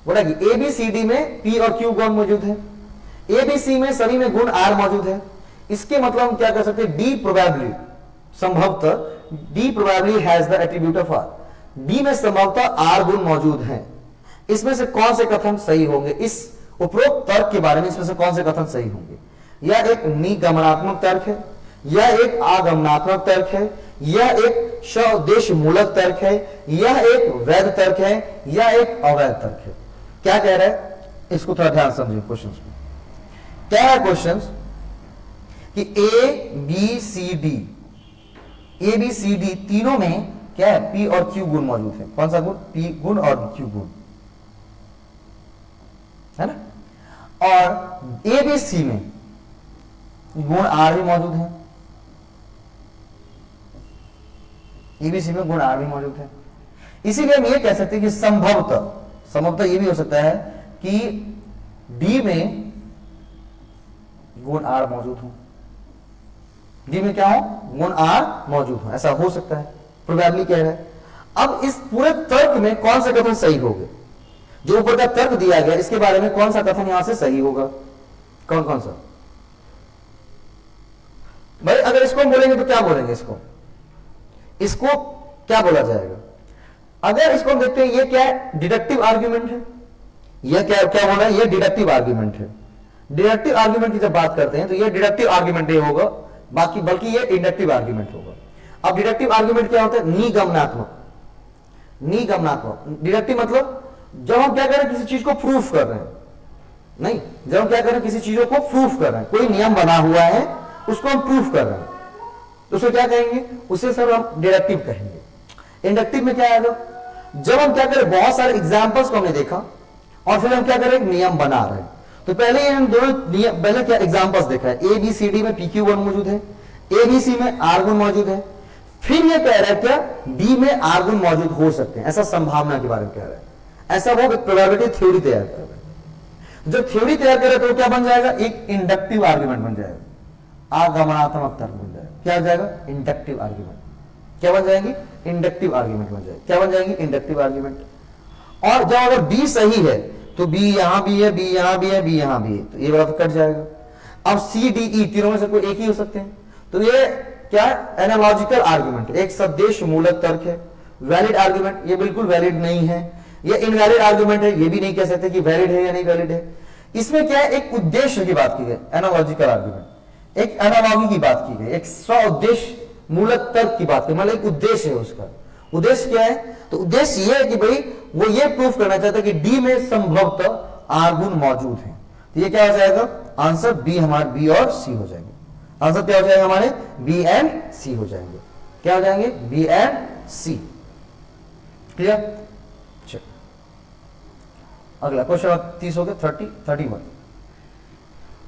बोला कि ABCD में P और Q गुण मौजूद है, ABC में सभी में गुण R मौजूद है। इसके मतलब हम क्या कर सकते हैं? D प्रोबेबली संभवतः D probably has the attribute of R, D में संभवतः आर गुण मौजूद हैं। इसमें से कौन से कथन सही होंगे? इस उपरोक्त तर्क के बारे में इसमें से कौन से कथन सही होंगे? यह एक निगमनात्मक तर्क है, यह एक आगमनात्मक तर्क है, यह एक स्वउद्देश्य मूलक तर्क है, यह एक वैध तर्क है, यह एक अवैध तर्क है। क्या कह रहा है? इसको थोड़ा ध्यान समझिए। क्वेश्चंस में क्या है? क्वेश्चंस कि ए बी सी डी तीनों में क्या है? पी और क्यू गुण मौजूद है। कौन सा गुण? पी गुण और क्यू गुण, है ना? और ए बी सी में गुण आर भी मौजूद है, एबीसी में गुण आर भी मौजूद है। इसीलिए हम ये कह सकते हैं कि संभवतः ये भी हो सकता है कि डी में गुण आर मौजूद हो, डी में क्या हो? गुण आर मौजूद हो, ऐसा हो सकता है। प्रोबेबली कह रहा है। अब इस पूरे तर्क में कौन सा कथन सही होगा? जो ऊपर का तर्क दिया गया इसके बारे में कौन सा कथन यहां से सही होगा? कौन कौन सा? भाई अगर इसको हम बोलेंगे तो क्या बोलेंगे? इसको क्या बोला जाएगा? अगर इसको हम देखते हैं, ये क्या है? डिडक्टिव आर्ग्यूमेंट है। ये क्या क्या बोल रहा है? ये डिडक्टिव आर्ग्यूमेंट है। डिडक्टिव आर्ग्यूमेंट की जब बात करते हैं तो ये डिडक्टिव आर्ग्यूमेंट ये होगा, बल्कि ये इंडक्टिव आर्ग्यूमेंट होगा। अब डिडक्टिव आर्ग्यूमेंट क्या होता है? निगमनात्मक। डिडक्टिव मतलब जब हम क्या कर रहे हैं? किसी चीज को प्रूफ कर रहे हैं। नहीं, जब हम क्या कर रहे हैं? किसी चीजों को प्रूफ कर रहे हैं, कोई नियम बना हुआ है उसको हम प्रूफ कर रहे हैं, तो उसे क्या कहेंगे? उसे सर हम डिडक्टिव कहेंगे। इंडक्टिव में क्या आएगा? जब हम क्या करें? बहुत सारे एग्जांपल्स को हमने देखा और फिर हम क्या करें? नियम बना रहे हैं। तो पहले हम दोनों पहले क्या एग्जांपल्स देखा है? ए बी सी डी में पी क्यू गुण मौजूद है, ए बी सी में आर गुण मौजूद है। फिर ये कह रहा है क्या? डी में आर गुण मौजूद हो सकते हैं, ऐसा संभावना के बारे में कह रहा है। ऐसा वो प्रोबेबिलिटी थ्योरी तैयार कर रहा है। जो थ्योरी तैयार कर रहा है तो क्या बन जाएगा? एक इंडक्टिव आर्ग्यूमेंट बन जाएगा, आगमनात्मक तर्क बन जाएगा। क्या हो जाएगा? Inductive argument. क्या बन जाएगी? इंडक्टिव आर्ग्यूमेंट बन जाएगी। क्या बन जाएगी? Inductive argument. और जब अगर बी सही है तो बी यहां भी है, बी यहां भी है, बी यहां भी है, तो ये वाला तो कट जाएगा। अब सी डी ई तीनों में से कोई एक ही हो सकते हैं, तो ये क्या है? एनालॉजिकल आर्ग्यूमेंट, एक सद्देश मूलक तर्क है। वैलिड आर्ग्यूमेंट, ये बिल्कुल वैलिड नहीं है। ये इनवैलिड आर्ग्यूमेंट है, ये भी नहीं कह सकते कि वैलिड है या नहीं वैलिड है। इसमें क्या है? एक उद्देश्य की बात की गई, एनालॉजिकल आर्ग्यूमेंट, एक एनालॉजी की बात की गई, एक स्व उद्देश्य मूलक तर्क की बात की, मतलब एक उद्देश्य है उसका। उद्देश्य क्या है? तो उद्देश्य ये है कि भाई वो ये प्रूफ करना चाहता है कि डी में संभवतः आर गुण मौजूद है। तो ये क्या हो जाएगा? आंसर बी, हमारे बी और सी हो जाएंगे। आंसर क्या हो जाएगा? हमारे बी एंड सी हो जाएंगे। क्या हो जाएंगे? B and C. क्लियर? अगला क्वेश्चन 30 हो गया, 31।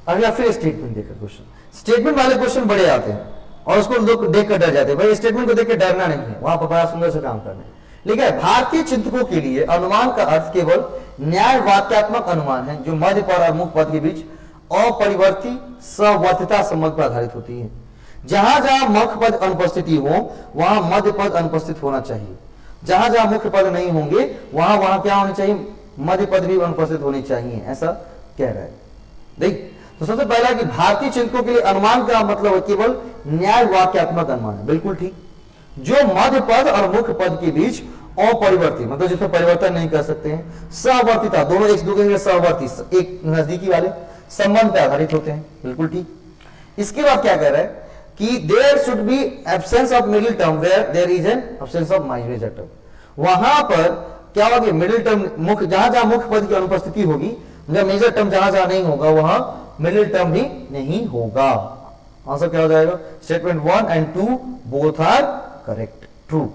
अगला फिर स्टेटमेंट देखकर क्वेश्चन। स्टेटमेंट वाले क्वेश्चन बड़े आते हैं और उसको लोग देखकर डर जाते हैं। भाई स्टेटमेंट को देखकर डरना नहीं है, वहां पर बड़ा सुंदर से काम करना है। लेकिन भारतीय चिंतकों के लिए अनुमान का अर्थ केवल न्याय वाक्यात्मक अनुमान है, जो मध्य पद और मुख्य पद के बीच अपरिवर्ती सवर्तिता संबंध पर आधारित होती है। जहां जहां मुख्य पद अनुपस्थिति हो वहां मध्य पद अनुपस्थित होना चाहिए। जहां जहां मुख्य पद नहीं होंगे वहां वहां क्या होनी चाहिए? मध्य पद भी अनुपस्थित होनी चाहिए, ऐसा कह रहा है। देख, तो सबसे पहला कि भारतीय चिंतकों के लिए अनुमान का मतलब है केवल न्याय वाक्यात्मक अनुमान है। बिल्कुल ठीक। जो मध्य पद और मुख्य पद के बीच अपरिवर्ती, मतलब जिसमें परिवर्तन नहीं कर सकते हैं, सहवर्तिता, दोनों एक दूसरे के सहवर्ती, एक नजदीकी वाले संबंध पर आधारित होते हैं। बिल्कुल ठीक। इसके बाद क्या कह रहा है कि there should be absence of middle term where there is an absence of major term. वहां पर क्या होगा? मिडिल टर्म, मुख्य, जहां जहां मुख्य पद की अनुपस्थिति होगी, मेजर टर्म जहां जहां नहीं होगा वहां मिडिल टर्म भी नहीं होगा। आंसर क्या हो जाएगा? Statement 1 and 2 both are correct, true.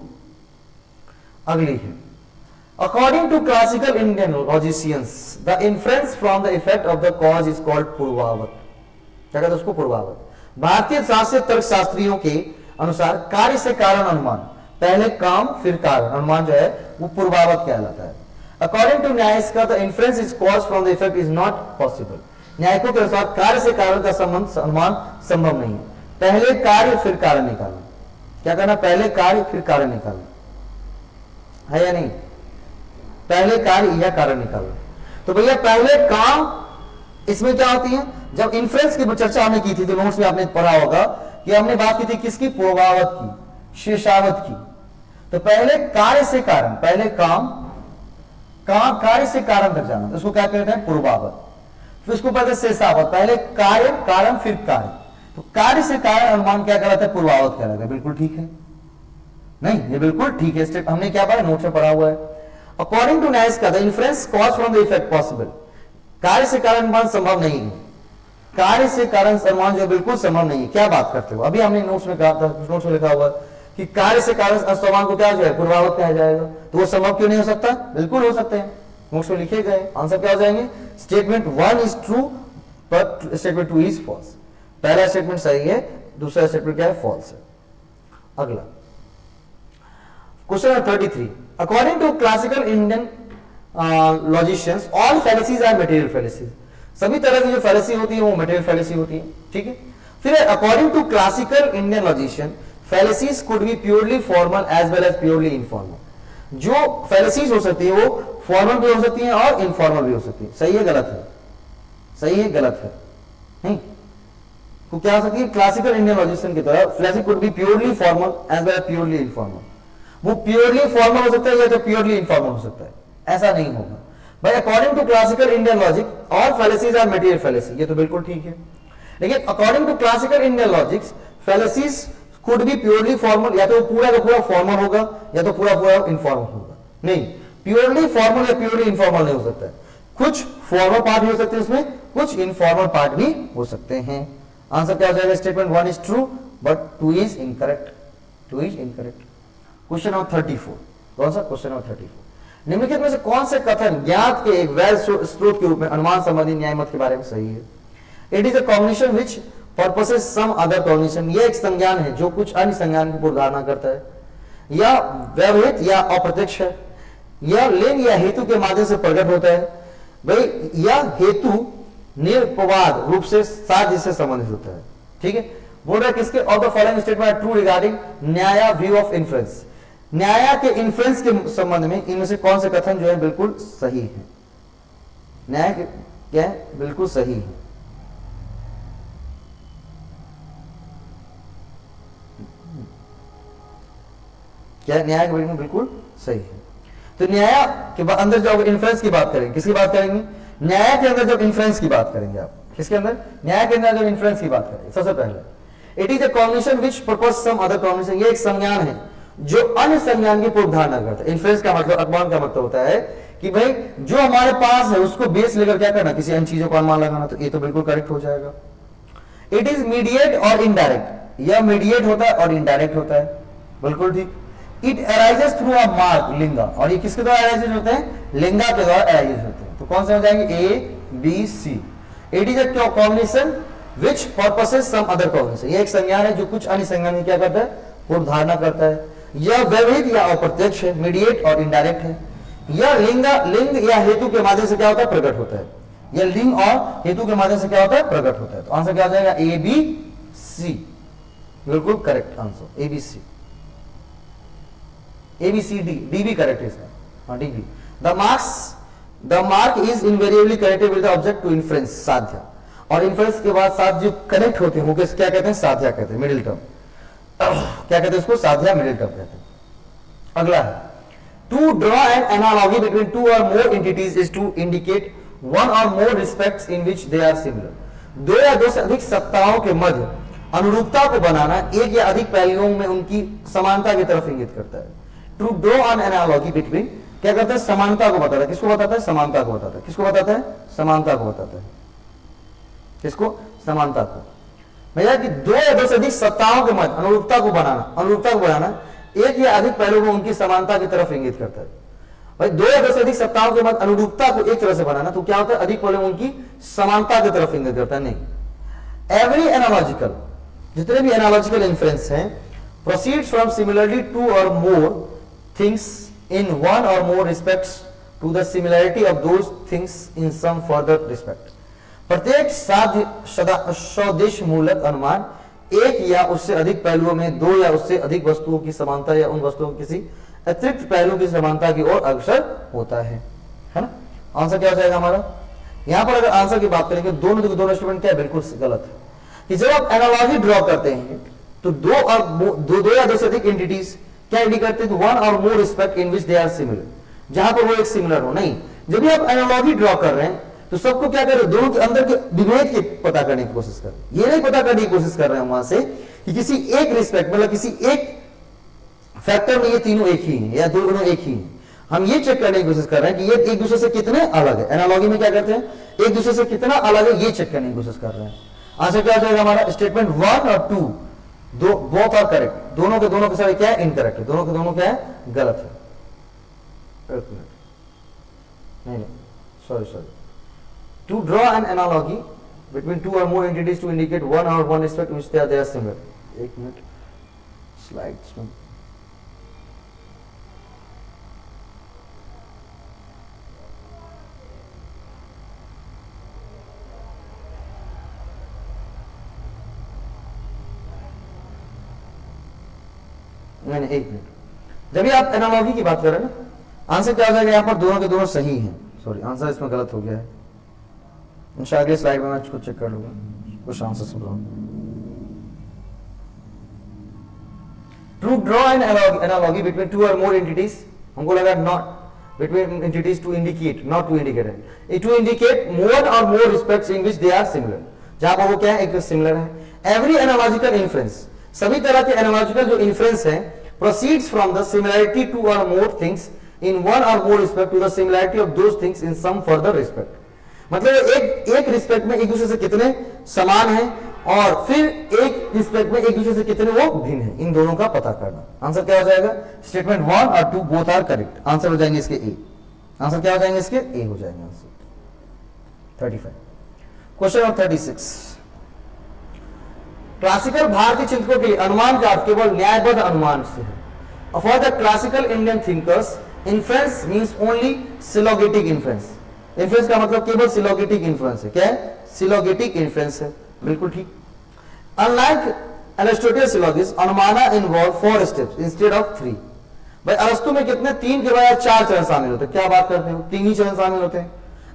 अगली है, according to classical Indian logicians the inference from the effect of the cause is called purvavat. क्या कहते हैं उसको? पूर्वावत। भारतीय शास्त्रीय तर्कशास्त्रियों के अनुसार कार्य से कारण अनुमान, पहले काम फिर कारण अनुमान जो है वो पूर्वावत कहलाता है। अकॉर्डिंग टू न्यायिक का the inference is cause from the effect is not possible. न्यायिकों के अनुसार कार्य से कारण का संबंध अनुमान संभव नहीं है। पहले कार्य फिर कारण निकालना। क्या करना? पहले कार्य फिर कारण निकालना, है या नहीं? पहले कार्य या कारण निकालना। तो भैया पहले काम, इसमें क्या होती है? जब इन्फ्रेंस की चर्चा हमने की थी तो नोट्स में आपने पढ़ा होगा कि हमने बात की थी किसकी, पूर्वावत की, शेषावत की। तो पहले कार्य से कारण, पहले कार्य से कारण तक जाना, तो उसको क्या कहते हैं, पूर्वावत। फिर उसको कहते हैं शेषावत, पहले कार्य, कारण, फिर कार्य। तो कार्य से कारण अनुमान क्या कहलाता है, पूर्वावत कहलाता है। बिल्कुल ठीक है, नहीं ये बिल्कुल ठीक है। स्टेप हमने क्या पढ़ा, नोट में पढ़ा हुआ है। अकॉर्डिंग टू नाइस का the inference cause from the effect possible, कार्य से कारण अनुमान संभव नहीं है। कार्य से कारण अनुमान जो बिल्कुल संभव नहीं है। क्या बात करते हो, अभी हमने नोट्स में कहा था, नोट्स में लिखा हुआ कि कार्य से कारण अनुमान को क्या हो जाएगा, पूर्वावत कहा जाएगा। तो वो संभव क्यों नहीं हो सकता, बिल्कुल हो सकते हैं, नोट्स में लिखे गए। आंसर क्या हो जाएंगे, statement 1 is true but statement 2 is false. पहला स्टेटमेंट सही है, दूसरा स्टेटमेंट क्या है, फॉल्स है। अगला question 33, according to classical Indian logicians all fallacies are material fallacies. सभी तरह की जो फैलेसी होती है वो मटेरियल फैलेसी होती है, ठीक है। फिर according to classical Indian logician fallacies could be purely formal as well as purely informal. जो फैलेसीज हो सकती है वो फॉर्मल भी हो सकती है और इनफॉर्मल भी हो सकती है। सही है गलत है, सही है गलत है, नहीं तो क्या हो सकती है, क्लासिकल इंडियन लॉजिशियन की तरह fallacy could be purely formal as well as purely informal. वो प्योरली फॉर्मल हो सकता है या तो प्योरली इनफॉर्मल हो सकता है, ऐसा नहीं होगा भाई। According to classical Indian logic all fallacies are material fallacy, ये तो बिल्कुल ठीक है। लेकिन according to classical Indian logics fallacies could be purely formal, या तो पूरा का पूरा फॉर्मल होगा या तो पूरा पूरा इनफॉर्मल होगा। नहीं, प्योरली फॉर्मल या प्योरली इनफॉर्मल नहीं हो सकता है। कुछ फॉर्मल पार्ट भी हो सकते हैं उसमें, कुछ इनफॉर्मल पार्ट भी हो सकते हैं। आंसर क्या हो जाएगा, statement 1 is true but 2 is incorrect, 2 is incorrect. Question number 34, कौन सा क्वेश्चन नंबर 34, निम्नलिखित में से कौन से कथन ज्ञात के एक वैध स्रोत के रूप में अनुमान संबंधी न्याय मत के बारे में सही है। It is a combination which purposes some other combination, यह एक संज्ञान है जो कुछ अन्य संज्ञान की पूर्वधारणा करता है, या व्यवहित या अप्रत्यक्ष है, या लिंग या हेतु के माध्यम से प्रकट होता है भाई, या हेतु निरपवाद रूप से साध्य से संबंधित होता है। ठीक है, बोल रहा है किसके, of the following statement are true regarding Nyaya view of influence, Nyaya के इन्फ्लुएंस के संबंध में इनमें से कौन से कथन जो है बिल्कुल सही है। न्याय क्या है, बिल्कुल सही है। क्या न्याय के बिल्कुल सही है। तो न्याय के बाद अंदर जब इन्फ्लुएंस की बात करेंगे, किसकी बात करेंगे, न्याय के अंदर जब इन्फ्लुएंस की बात करेंगे आप, किसके अंदर, न्याय के अंदर जब इन्फ्लुएंस की बात करेंगे, सबसे पहले it is a combination which purpose some other combination, ये एक संज्ञान है जो अन्य संज्ञान की पूर्वधारणा करता है। इन्फ्लुएंस का मतलब, अनुमान का मतलब होता है कि भाई जो हमारे पास है उसको बेस लेकर क्या करना, किसी अन्य चीजों का अनुमान लगाना। तो ये तो बिल्कुल करेक्ट हो जाएगा। इट इज मीडिएट और इनडायरेक्ट, यह मीडिएट होता है और इनडायरेक्ट होता है, बिल्कुल ठीक। It arises through a mark, linga, और ये किसके द्वारा अराइजेस होते हैं, लिंगा के द्वारा अराइजेस होते हैं। तो कौन से हो जाएंगे, A B C. It is a combination which purposes some other combination, ये एक संज्ञान है जो कुछ अन्य संज्ञान की क्या करता है, पूर्वधारणा करता है। यह व्यवहित या अप्रत्यक्ष है, मीडिएट और इनडायरेक्ट है। यह लिंग या हेतु के माध्यम से क्या होता है, प्रकट होता है। यह लिंग और हेतु के माध्यम से क्या होता है, प्रकट होता है। तो आंसर क्या हो जाएगा, ए बी सी, बिल्कुल correct answer, A B C. A B C D, D भी करेक्ट है इसका, हाँ डी भी। The mark is invariably connected with the object to influence, साध्या। और इन्फ्लुएंस के बाद साथ जो कनेक्ट होते हैं वो क्या कहते हैं, साध्या कहते हैं, मिडिल टर्म क्या कहते हैं उसको, साध्या मिडिल टर्म कहते हैं। अगला है, to draw an analogy between two or more entities is to indicate one और more respects in which they are similar. दो या दो से अधिक सत्ताओं के मध्य अनुरूपता को बनाना एक या अधिक पहलुओं में उनकी समानता की तरफ इंगित करता है। To draw an analogy between क्या करता है, समानता को बताता है। किसको बताता है, समानता को बताता है। किसको बताता है, समानता को बताता है। किसको, समानता को। भैया कि दो या दो से अधिक सत्ताओं के मध्य अनुरूपता को बनाना एक या अधिक पहलुओं में उनकी समानता की तरफ इंगित करता है। भाई दो या दो से अधिक सत्ताओं के मध्य अनुरूपता को एक तरह से बनाना तो क्या होता है, अधिक पहलुओं में उनकी समानता की तरफ इंगित करता है। नहीं, एवरी एनालॉजिकल, जितने भी एनालॉजिकल इन्फ्लुएंस हैं, proceeds from similarly two or more things in one or more respects to the similarity of those things in some further respect। प्रत्येक साध्य सौदेश मूलक अनुमान एक या उससे अधिक पहलुओं में दो या उससे अधिक वस्तुओं की समानता या उन वस्तुओं की किसी अतिरिक्त पहलू की समानता की ओर अग्रसर होता है ना। आंसर क्या हो जाएगा हमारा, यहां पर अगर आंसर की बात करेंगे दोनों स्टेटमेंट क्या है, बिल्कुल गलत है। कि जब आप एनालॉजी ड्रॉ करते हैं तो दो या दो से अधिक एंटिटीज क्या इंडिकेट करते हैं, वन और more respect in which they are similar, जहां पर वो एक सिमिलर हो। नहीं, जब भी आप एनालॉजी ड्रॉ कर रहे हैं तो सबको क्या करें, दोनों के अंदर के विभेद की पता करने की कोशिश करें। ये नहीं पता करने की कोशिश कर रहे हैं वहां से कि किसी एक रिस्पेक्ट मतलब किसी एक फैक्टर में ये तीनों एक ही हैं या दोनों एक ही हैं। हम ये चेक करने की कोशिश कर रहे हैं कि ये एक दूसरे से कितने अलग है। एनालॉजी में क्या करते हैं, एक दूसरे से कितना अलग है ये चेक करने की कोशिश कर रहे हैं। आंसर क्या हो जाएगा हमारा, स्टेटमेंट 1 और 2 दो बोथ आर करेक्ट, दोनों के साथ क्या है, इनकरेक्ट है, दोनों के दोनों क्या है, गलत है। नहीं sorry to draw an analogy between two or more entities to indicate one or one respect which they are similar. एक मिनट स्लाइड्स में नहीं एक मिनट, जब भी आप एनालॉजी की बात कर रहे हैं ना, आंसर क्या हो जाएगा यहाँ पर, दोनों के दोनों सही हैं। सॉरी आंसर इसमें गलत हो गया है, इंशाल्लाह अगले स्लाइड में मैं इसको चेक कर लूंगा, कुछ आंसर सुन रहा हूं। To draw an analogy between two or more entities, हमको लगा not between entities to indicate, not to indicate है, to indicate more or more respects in which they are similar, जहां पर वो क्या है, एक सिमिलर है। एवरी एनालॉजिकल इन्फ्रेंस, सभी तरह के एनालॉजिकल जो इन्फ्रेंस है, proceeds from the similarity two or more things in one or more respect to the similarity of those things in some further respect। मतलब एक रिस्पेक्ट में एक दूसरे से कितने समान हैं और फिर एक रिस्पेक्ट में एक दूसरे से कितने वो भिन्न हैं, इन दोनों का पता करना। आंसर क्या हो जाएगा, स्टेटमेंट 1 और 2 बोथ आर करेक्ट। आंसर हो जाएंगे इसके ए, आंसर क्या हो जाएंगे इसके ए हो जाएंगे आंसर। 35 क्वेश्चन नंबर 36, क्लासिकल भारतीय चिंतकों के लिए अनुमान का अर्थ केवल न्यायबद्ध अनुमान से है। For the classical Indian thinkers inference means only syllogistic inference. Inference का मतलब केवल सिलोगेटिक इन्फ्रेंस है। क्या है, सिलोगेटिक इन्फ्रेंस है, बिल्कुल ठीक। Unlike Aristotle syllogism, anumana involve 4 steps instead of 3। भाई अरस्तु में कितने, 3 के बजाय 4 चरण शामिल होते हैं। क्या बात करते हो, 3 ही चरण शामिल होते हैं।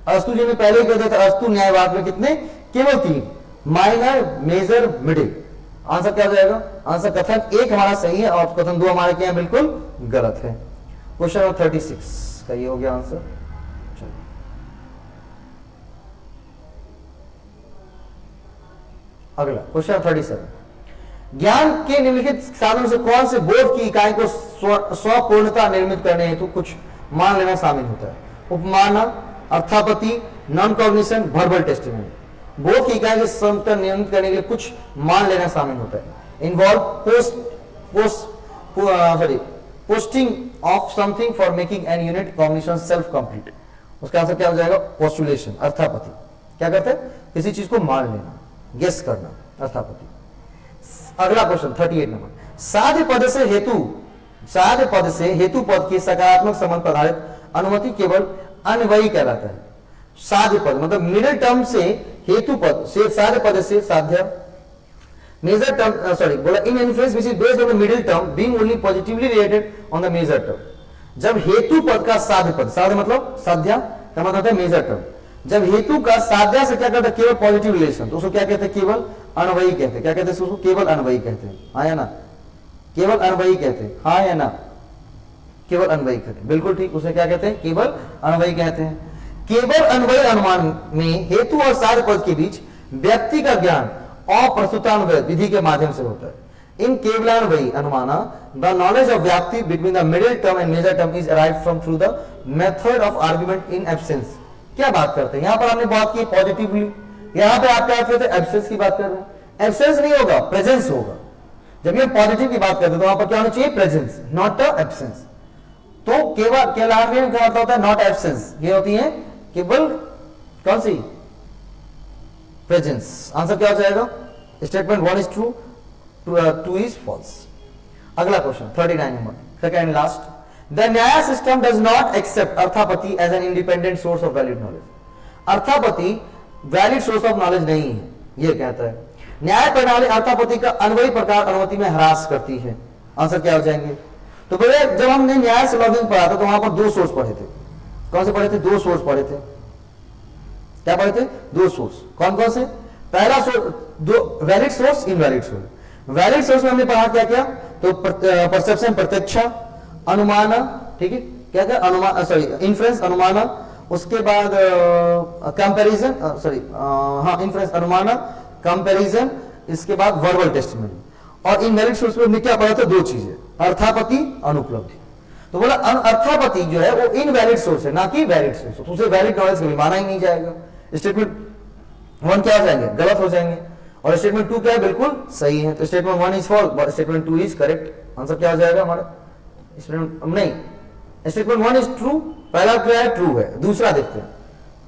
अरस्तु जी ने पहले ही कह दिया था, अरस्तु न्यायवाद में कितने, केवल 3, माइनर, मेजर, मिडिल। आंसर क्या हो जाएगा, आंसर कथन 1 हमारा सही है और कथन 2 हमारे क्या है, बिल्कुल गलत है। क्वेश्चन नंबर 36 का ये हो गया आंसर। अगला क्वेश्चन 37, ज्ञान के निम्नलिखित साधनों से कौन से बोध की इकाई को स्वपूर्णता निर्मित करने हेतु कुछ मान लेना शामिल होता है। उपमान, अर्थापत्ति, नॉन कॉग्निशन, वर्बल टेस्टिमनी। बोध की इकाई के क्षमता निर्मित करने के लिए कुछ मान लेना शामिल होता है। Involve posting of something for making an unit cognition self complete. उसका आंसर क्या हो जाएगा, पोस्टुलेशन, अर्थापत्ति। क्या करते हैं, किसी चीज को मान लेना, गेस करना, अर्थापत्ति। अगला क्वेश्चन 38 नंबर, साध्य पद से हेतु पद की सकारात्मक संबंध पर आधारित अनुमति केवल अन्वयी कहलाता है। साध्य पद मतलब मिडिल टर्म से हेतु पद से साध्य पद से साध्य, मेजर टर्म सॉरी बोला in inference which is based on the middle term being only positively related on the major term. जब हेतु पद का साध्य पद, साध्य मतलब साध्या का मतलब है मेजर टर्म, जब हेतु का साध्या से क्या करता है, केवल पॉजिटिव रिलेशन, तो उसको क्या कहते हैं, केवल अनवयी कहते हैं। क्या कहते हैं उसको, केवल अनवयी कहते हैं। हाँ या ना, केवल अनवयी कहते हैं। हाँ या ना, केवल अनवयी कहते हैं, बिल्कुल ठीक। उसे क्या कहते हैं, केवल अनवयी कहते हैं। केवल अन्वयी अनुमान में हेतु और साध्य पद के बीच व्यक्ति का ज्ञान अप्रस्तुतान्वय विधि के माध्यम से होता है। इन केवलान्वयी अनुमाना द नॉलेज ऑफ व्याप्ति between the middle term and major term is arrived from through the method of argument in absence. क्या बात करते हैं, यहां पर हमने बात की पॉजिटिवली, यहां पे आप क्या करते हैं, एब्सेंस की बात कर रहे हैं। एब्सेंस नहीं होगा, प्रेजेंस होगा। जब ये पॉजिटिव की बात करते हैं तो वहां पर क्या होना चाहिए, प्रेजेंस, नॉट एब्सेंस। तो केवल केवलान्वयी का मतलब होता है नॉट एब्सेंस, ये होती है केवल कौन सी, प्रेजेंस। आंसर क्या हो जाएगा, statement 1 is true, 2 is false. अगला question 39 number, second and last, the Nyaya system does not accept arthapatti as an independent source of valid knowledge. अर्थापत्ति वैलिड सोर्स ऑफ नॉलेज नहीं है, यह कहता है। न्याय प्रणाली अर्थापत्ति का अन्वयी प्रकार अनुमति में ह्रास करती है। आंसर क्या हो जाएंगे, तो पहले जब हमने न्याय सिलोगिज्म पढ़ा था तो वहां पर 2 सोर्स पढ़े थे। कौन से पढ़े थे, 2 सोर्स पढ़े थे। क्या पढ़े थे, 2 सोर्स। कौन कौन से, पहला source, 2 valid source, invalid source. Valid source में हमने पढ़ा क्या क्या, तो परसेप्शन प्रत्यक्षा, अनुमान, ठीक है, क्या क्या अनुमान, सॉरी इन्फ्रेंस अनुमान, उसके बाद कंपैरिजन, सॉरी हाँ इंफ्रेंस अनुमान, कंपैरिजन, इसके बाद वर्बल टेस्टिमनी। और इनवैलिड सोर्स में हमने क्या पढ़ा था, दो चीजें, अर्थापत्ति, अनुपलब्धि। तो बोला अर्थापत्ति जो है वो इनवैलिड सोर्स है, ना कि वैलिड सोर्स, तो उसे वैलिड नॉलेज कभी माना ही नहीं जाएगा। स्टेटमेंट 1 क्या हो जाएंगे, गलत हो जाएंगे, और स्टेटमेंट 2 क्या है, बिल्कुल सही है। तो statement 1 is false but statement 2 is correct. Answer क्या हो जाएगा हमारा, स्टेटमेंट नहीं, स्टेटमेंट 1 इज ट्रू, पहला क्या है, ट्रू है। दूसरा देखते हैं,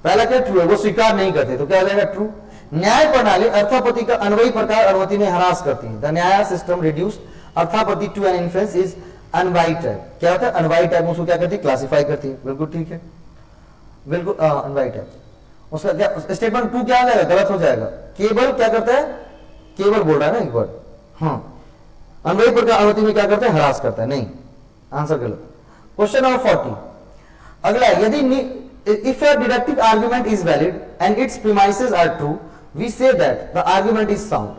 पहला क्या ट्रू है, वो स्वीकार नहीं करते, तो क्या हो जाएगा, ट्रू। न्याय प्रणाली अर्थापत्ति का अन्वयी प्रकार अनुमति में ह्रास करती है। The Nyaya system reduce arthapatti to an inference is anvayi type. क्या होता है, अनवाई टाइप, उसको क्या करती है, क्लासिफाई करती है, बिल्कुल ठीक है, बिल्कुल अनवाई टाइप। उसका क्या, स्टेटमेंट 2 क्या हो जाएगा, गलत हो जाएगा। केवल क्या करता है, केवल बोल रहा है ना एक बार, हाँ, अन्वयी प्रकार अनुमति में क्या करता है, ह्रास करता है, नहीं, आंसर गलत। क्वेश्चन नंबर 40 अगला, यदि if a deductive argument is valid and its premises are true, we say that the argument is sound.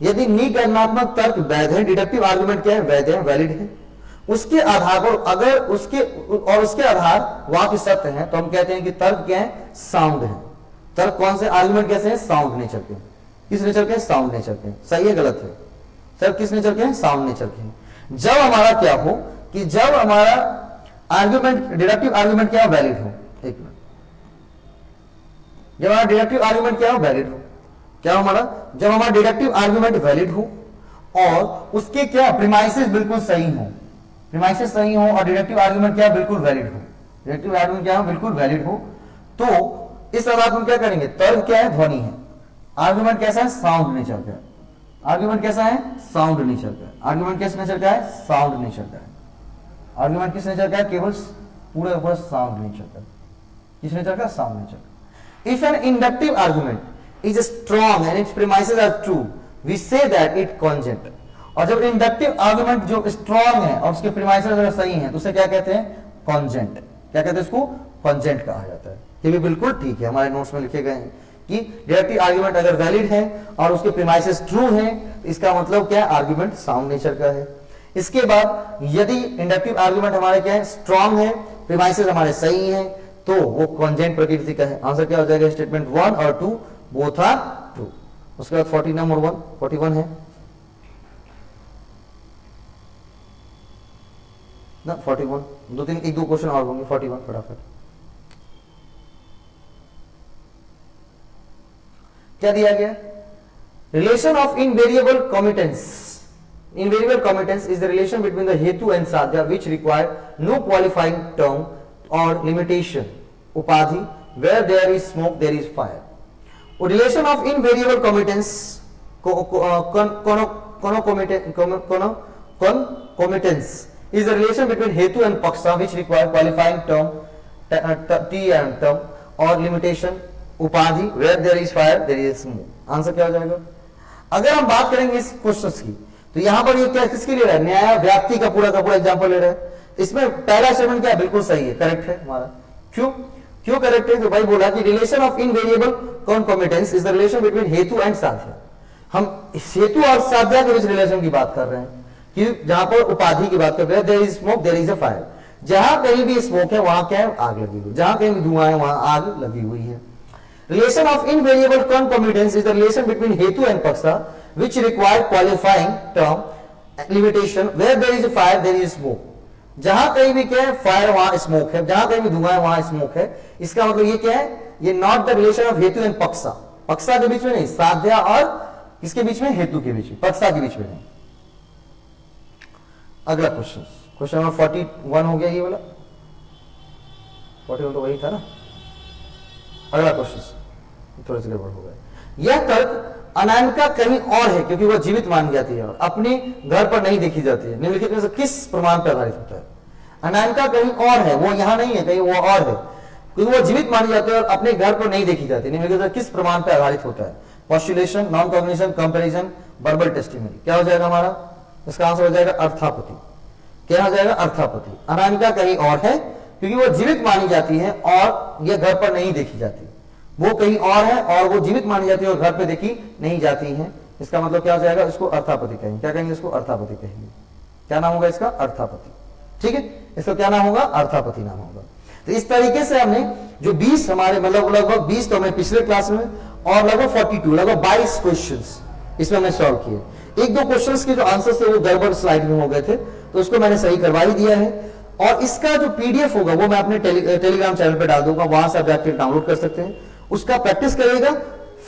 यदि निगमनात्मक तर्क वैध है, डिडक्टिव आर्गुमेंट क्या है, वैध है, वैलिड है, उसके आधार पर अगर उसके आधार वाक्य सत्य है, तो हम कहते हैं कि तर्क क्या है, साउंड है। तर्क कौन से, आर्गुमेंट कैसे है, साउंड नेचर के। किस नेचर के, साउंड नेचर के। सही है, गलत है, तर्क किस नेचर के हैं, साउंड नेचर के। जब हमारा क्या हो कि जब हमारा आर्गुमेंट, डिडक्टिव आर्गुमेंट क्या हो, वैलिड हो, एक मिनट, जब हमारा डिडक्टिव आर्गुमेंट क्या हो, वैलिड हो, क्या हमारा, जब हमारा डिडक्टिव आर्गुमेंट वैलिड हो और उसके क्या प्रीमाइसेस बिल्कुल सही हो, प्रीमाइसेस सही हो और डिडक्टिव आर्गुमेंट क्या बिल्कुल वैलिड हो, डिडक्टिव आर्गुमेंट क्या हो, बिल्कुल वैलिड हो, तो इस आधार पर क्या करेंगे, तर्क क्या है, ध्वनि है, आर्गुमेंट कैसा है, साउंड नेचर का है, आर्गुमेंट कैसा है, साउंड नेचर का है, आर्गुमेंट किस नेचर का है, साउंड नेचर का है, आर्गुमेंट किस नेचर का है, केवल पूरा पूरा साउंड नेचर का, किस नेचर का, साउंड नेचर का। If an inductive argument is strong and its premises are true, we say that it cogent. और जब इंडक्टिव आर्गुमेंट जो स्ट्रॉन्ग है और उसके प्रीमाइसेस अगर सही हैं, तो उसे क्या कहते हैं, कॉन्जेंट। क्या कहते हैं इसको, कॉन्जेंट कहा जाता है। ये भी बिल्कुल ठीक है, हमारे नोट्स में लिखे गए हैं कि डिडक्टिव आर्गुमेंट अगर वैलिड है और उसके प्रीमाइसेस ट्रू हैं, इसका मतलब क्या है, आर्गुमेंट साउंड नेचर का है। इसके बाद यदि इंडक्टिव आर्गुमेंट हमारे क्या है, स्ट्रॉन्ग है, प्रीमाइसेस हमारे सही हैं, तो वो कॉन्जेंट प्रकृति का है। आंसर क्या हो जाएगा, स्टेटमेंट 1 और 2 बोथ आर ट्रू। उसके बाद 40 नंबर 1 41 है ना, 41 दो तीन एक दो क्वेश्चन और होंगे, 41 फटाफट। क्या दिया गया, relation of invariable concomitance. Invariable commitance is the relation between the hetu and sadhya which require no qualifying term or limitation, upadhi, where there is smoke there is fire. Relation of invariable commitance, concomitance is the relation between hetu and paksa which require qualifying term, t and term, or limitation, upadhi, where there is fire there is smoke. Answer क्या हो जाएगा। अगर हम बात करेंगे इस question की, तो यहां पर ये क्या किसके लिए रहा है, न्याय व्याप्ति का पूरा एग्जांपल ले रहा है। इसमें पहला स्टेटमेंट क्या है, बिल्कुल सही है, करेक्ट है हमारा। क्यों करेक्ट है, तो भाई बोला कि relation of invariable concomitance is the relation between hetu and sadhya. हम हेतु और साध्या के बीच रिलेशन की बात कर रहे हैं, कि जहां पर उपाधि की बात कर रहे हैं, there is smoke there is a fire. जहां कहीं भी स्मोक है वहां क्या है, आग लगी हुई, जहां कहीं भी धुआं है वहां आग लगी हुई है। Relation of invariable concomitance is the relation between hetu and paksha which require qualifying term, limitation, where there is a fire there is smoke। जहां कहीं भी क्या है, फायर वहां स्मोक है, जहां कहीं भी धुआं है वहां स्मोक है। इसका मतलब ये क्या है, ये नॉट द रिलेशन ऑफ हेतु एंड पक्षा, पक्षा के बीच में नहीं, साध्या और इसके बीच में, हेतु के बीच में, पक्षा के बीच में नहीं। अगला क्वेश्चन नंबर 41 हो गया ये वाला, 41 तो वही था ना। अगला क्वेश्चन थोड़ा सा गड़बड़ हो गया। यह तर्क अनामिका कहीं और है क्योंकि वह जीवित मानी जाती है और अपने घर पर नहीं देखी जाती है, निम्नलिखित में से किस प्रमाण पर आधारित होता है। अनामिका कहीं और है, वो यहां नहीं है, कहीं वो और है, क्योंकि वो जीवित मानी जाती है और अपने घर पर नहीं देखी जाती, निम्नलिखित में किस प्रमाण पर आधारित होता है। Postulation, non cognition, comparison, verbal testimony. क्या हो जाएगा हमारा, इसका आंसर हो जाएगा अर्थापत्ति। क्या हो जाएगा, अर्थापत्ति। अनामिका कहीं और है क्योंकि वो जीवित मानी जाती है और यह घर पर नहीं देखी जाती, वो कहीं और है और वो जीवित मानी जाती है और घर पे देखी नहीं जाती है, इसका मतलब क्या हो जाएगा, इसको अर्थापति कहेंगे। क्या कहेंगे इसको, अर्थापति कहेंगे। क्या नाम होगा इसका, अर्थापति। ठीक है, इसका क्या नाम होगा, अर्थापति नाम होगा। तो इस तरीके से हमने जो 20 हमारे मतलब लगभग 20 तो हमें पिछले क्लास में और लगभग 42 लगभग 22 क्वेश्चंस इसमें हमने सॉल्व किए। एक दो क्वेश्चंस के जो आंसर्स थे वो गड़बड़ स्लाइड में हो गए थे, तो उसको मैंने सही करवा ही दिया है। और इसका जो पीडीएफ होगा वो मैं अपने टेलीग्राम चैनल पे डाल दूंगा, वहां से आप जाकर डाउनलोड कर सकते हैं। उसका प्रैक्टिस करिएगा,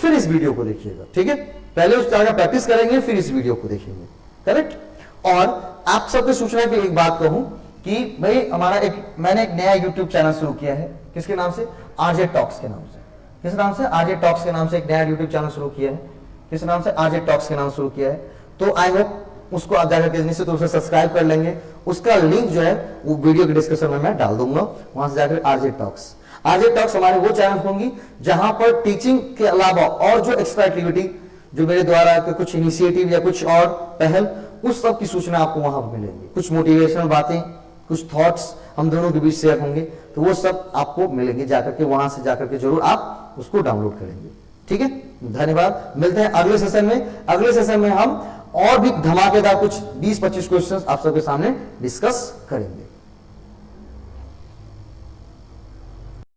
फिर इस वीडियो को देखिएगा। ठीक है, पहले उस तरह का प्रैक्टिस करेंगे, फिर इस वीडियो को देखेंगे। करेक्ट। और आप सबको सूचना की एक बात कहूं कि भाई हमारा मैंने एक नया यूट्यूब चैनल शुरू किया है। किसके नाम से, आरजे टॉक्स के नाम से। किस नाम से, आरजे टॉक्स के नाम से एक नया यूट्यूब चैनल शुरू किया है। किस नाम से, आरजे टॉक्स के नाम शुरू किया है। तो आई होप उसको आप जाकर के निश्चित रूप से सब्सक्राइब कर लेंगे। उसका लिंक जो है वो वीडियो के डिस्क्रिप्शन में मैं डाल दूंगा, वहां से जाकर आरजे टॉक्स। आरजे टॉक्स हमारे वो चैनल होंगी जहां पर टीचिंग के अलावा और जो एक्स्ट्रा एक्टिविटी जो मेरे द्वारा कुछ इनिशिएटिव या कुछ और पहल, उस सब की सूचना आपको वहां पर मिलेंगी। कुछ मोटिवेशनल बातें, कुछ थॉट्स हम दोनों के बीच शेयर होंगे, तो वो सब आपको मिलेंगे। जाकर के वहां से जाकर के जरूर आप उसको डाउनलोड करेंगे। ठीक है, धन्यवाद। मिलते हैं अगले सेशन में। अगले सेशन में हम और भी धमाकेदार कुछ 20-25 क्वेश्चंस आप सबके सामने डिस्कस करेंगे।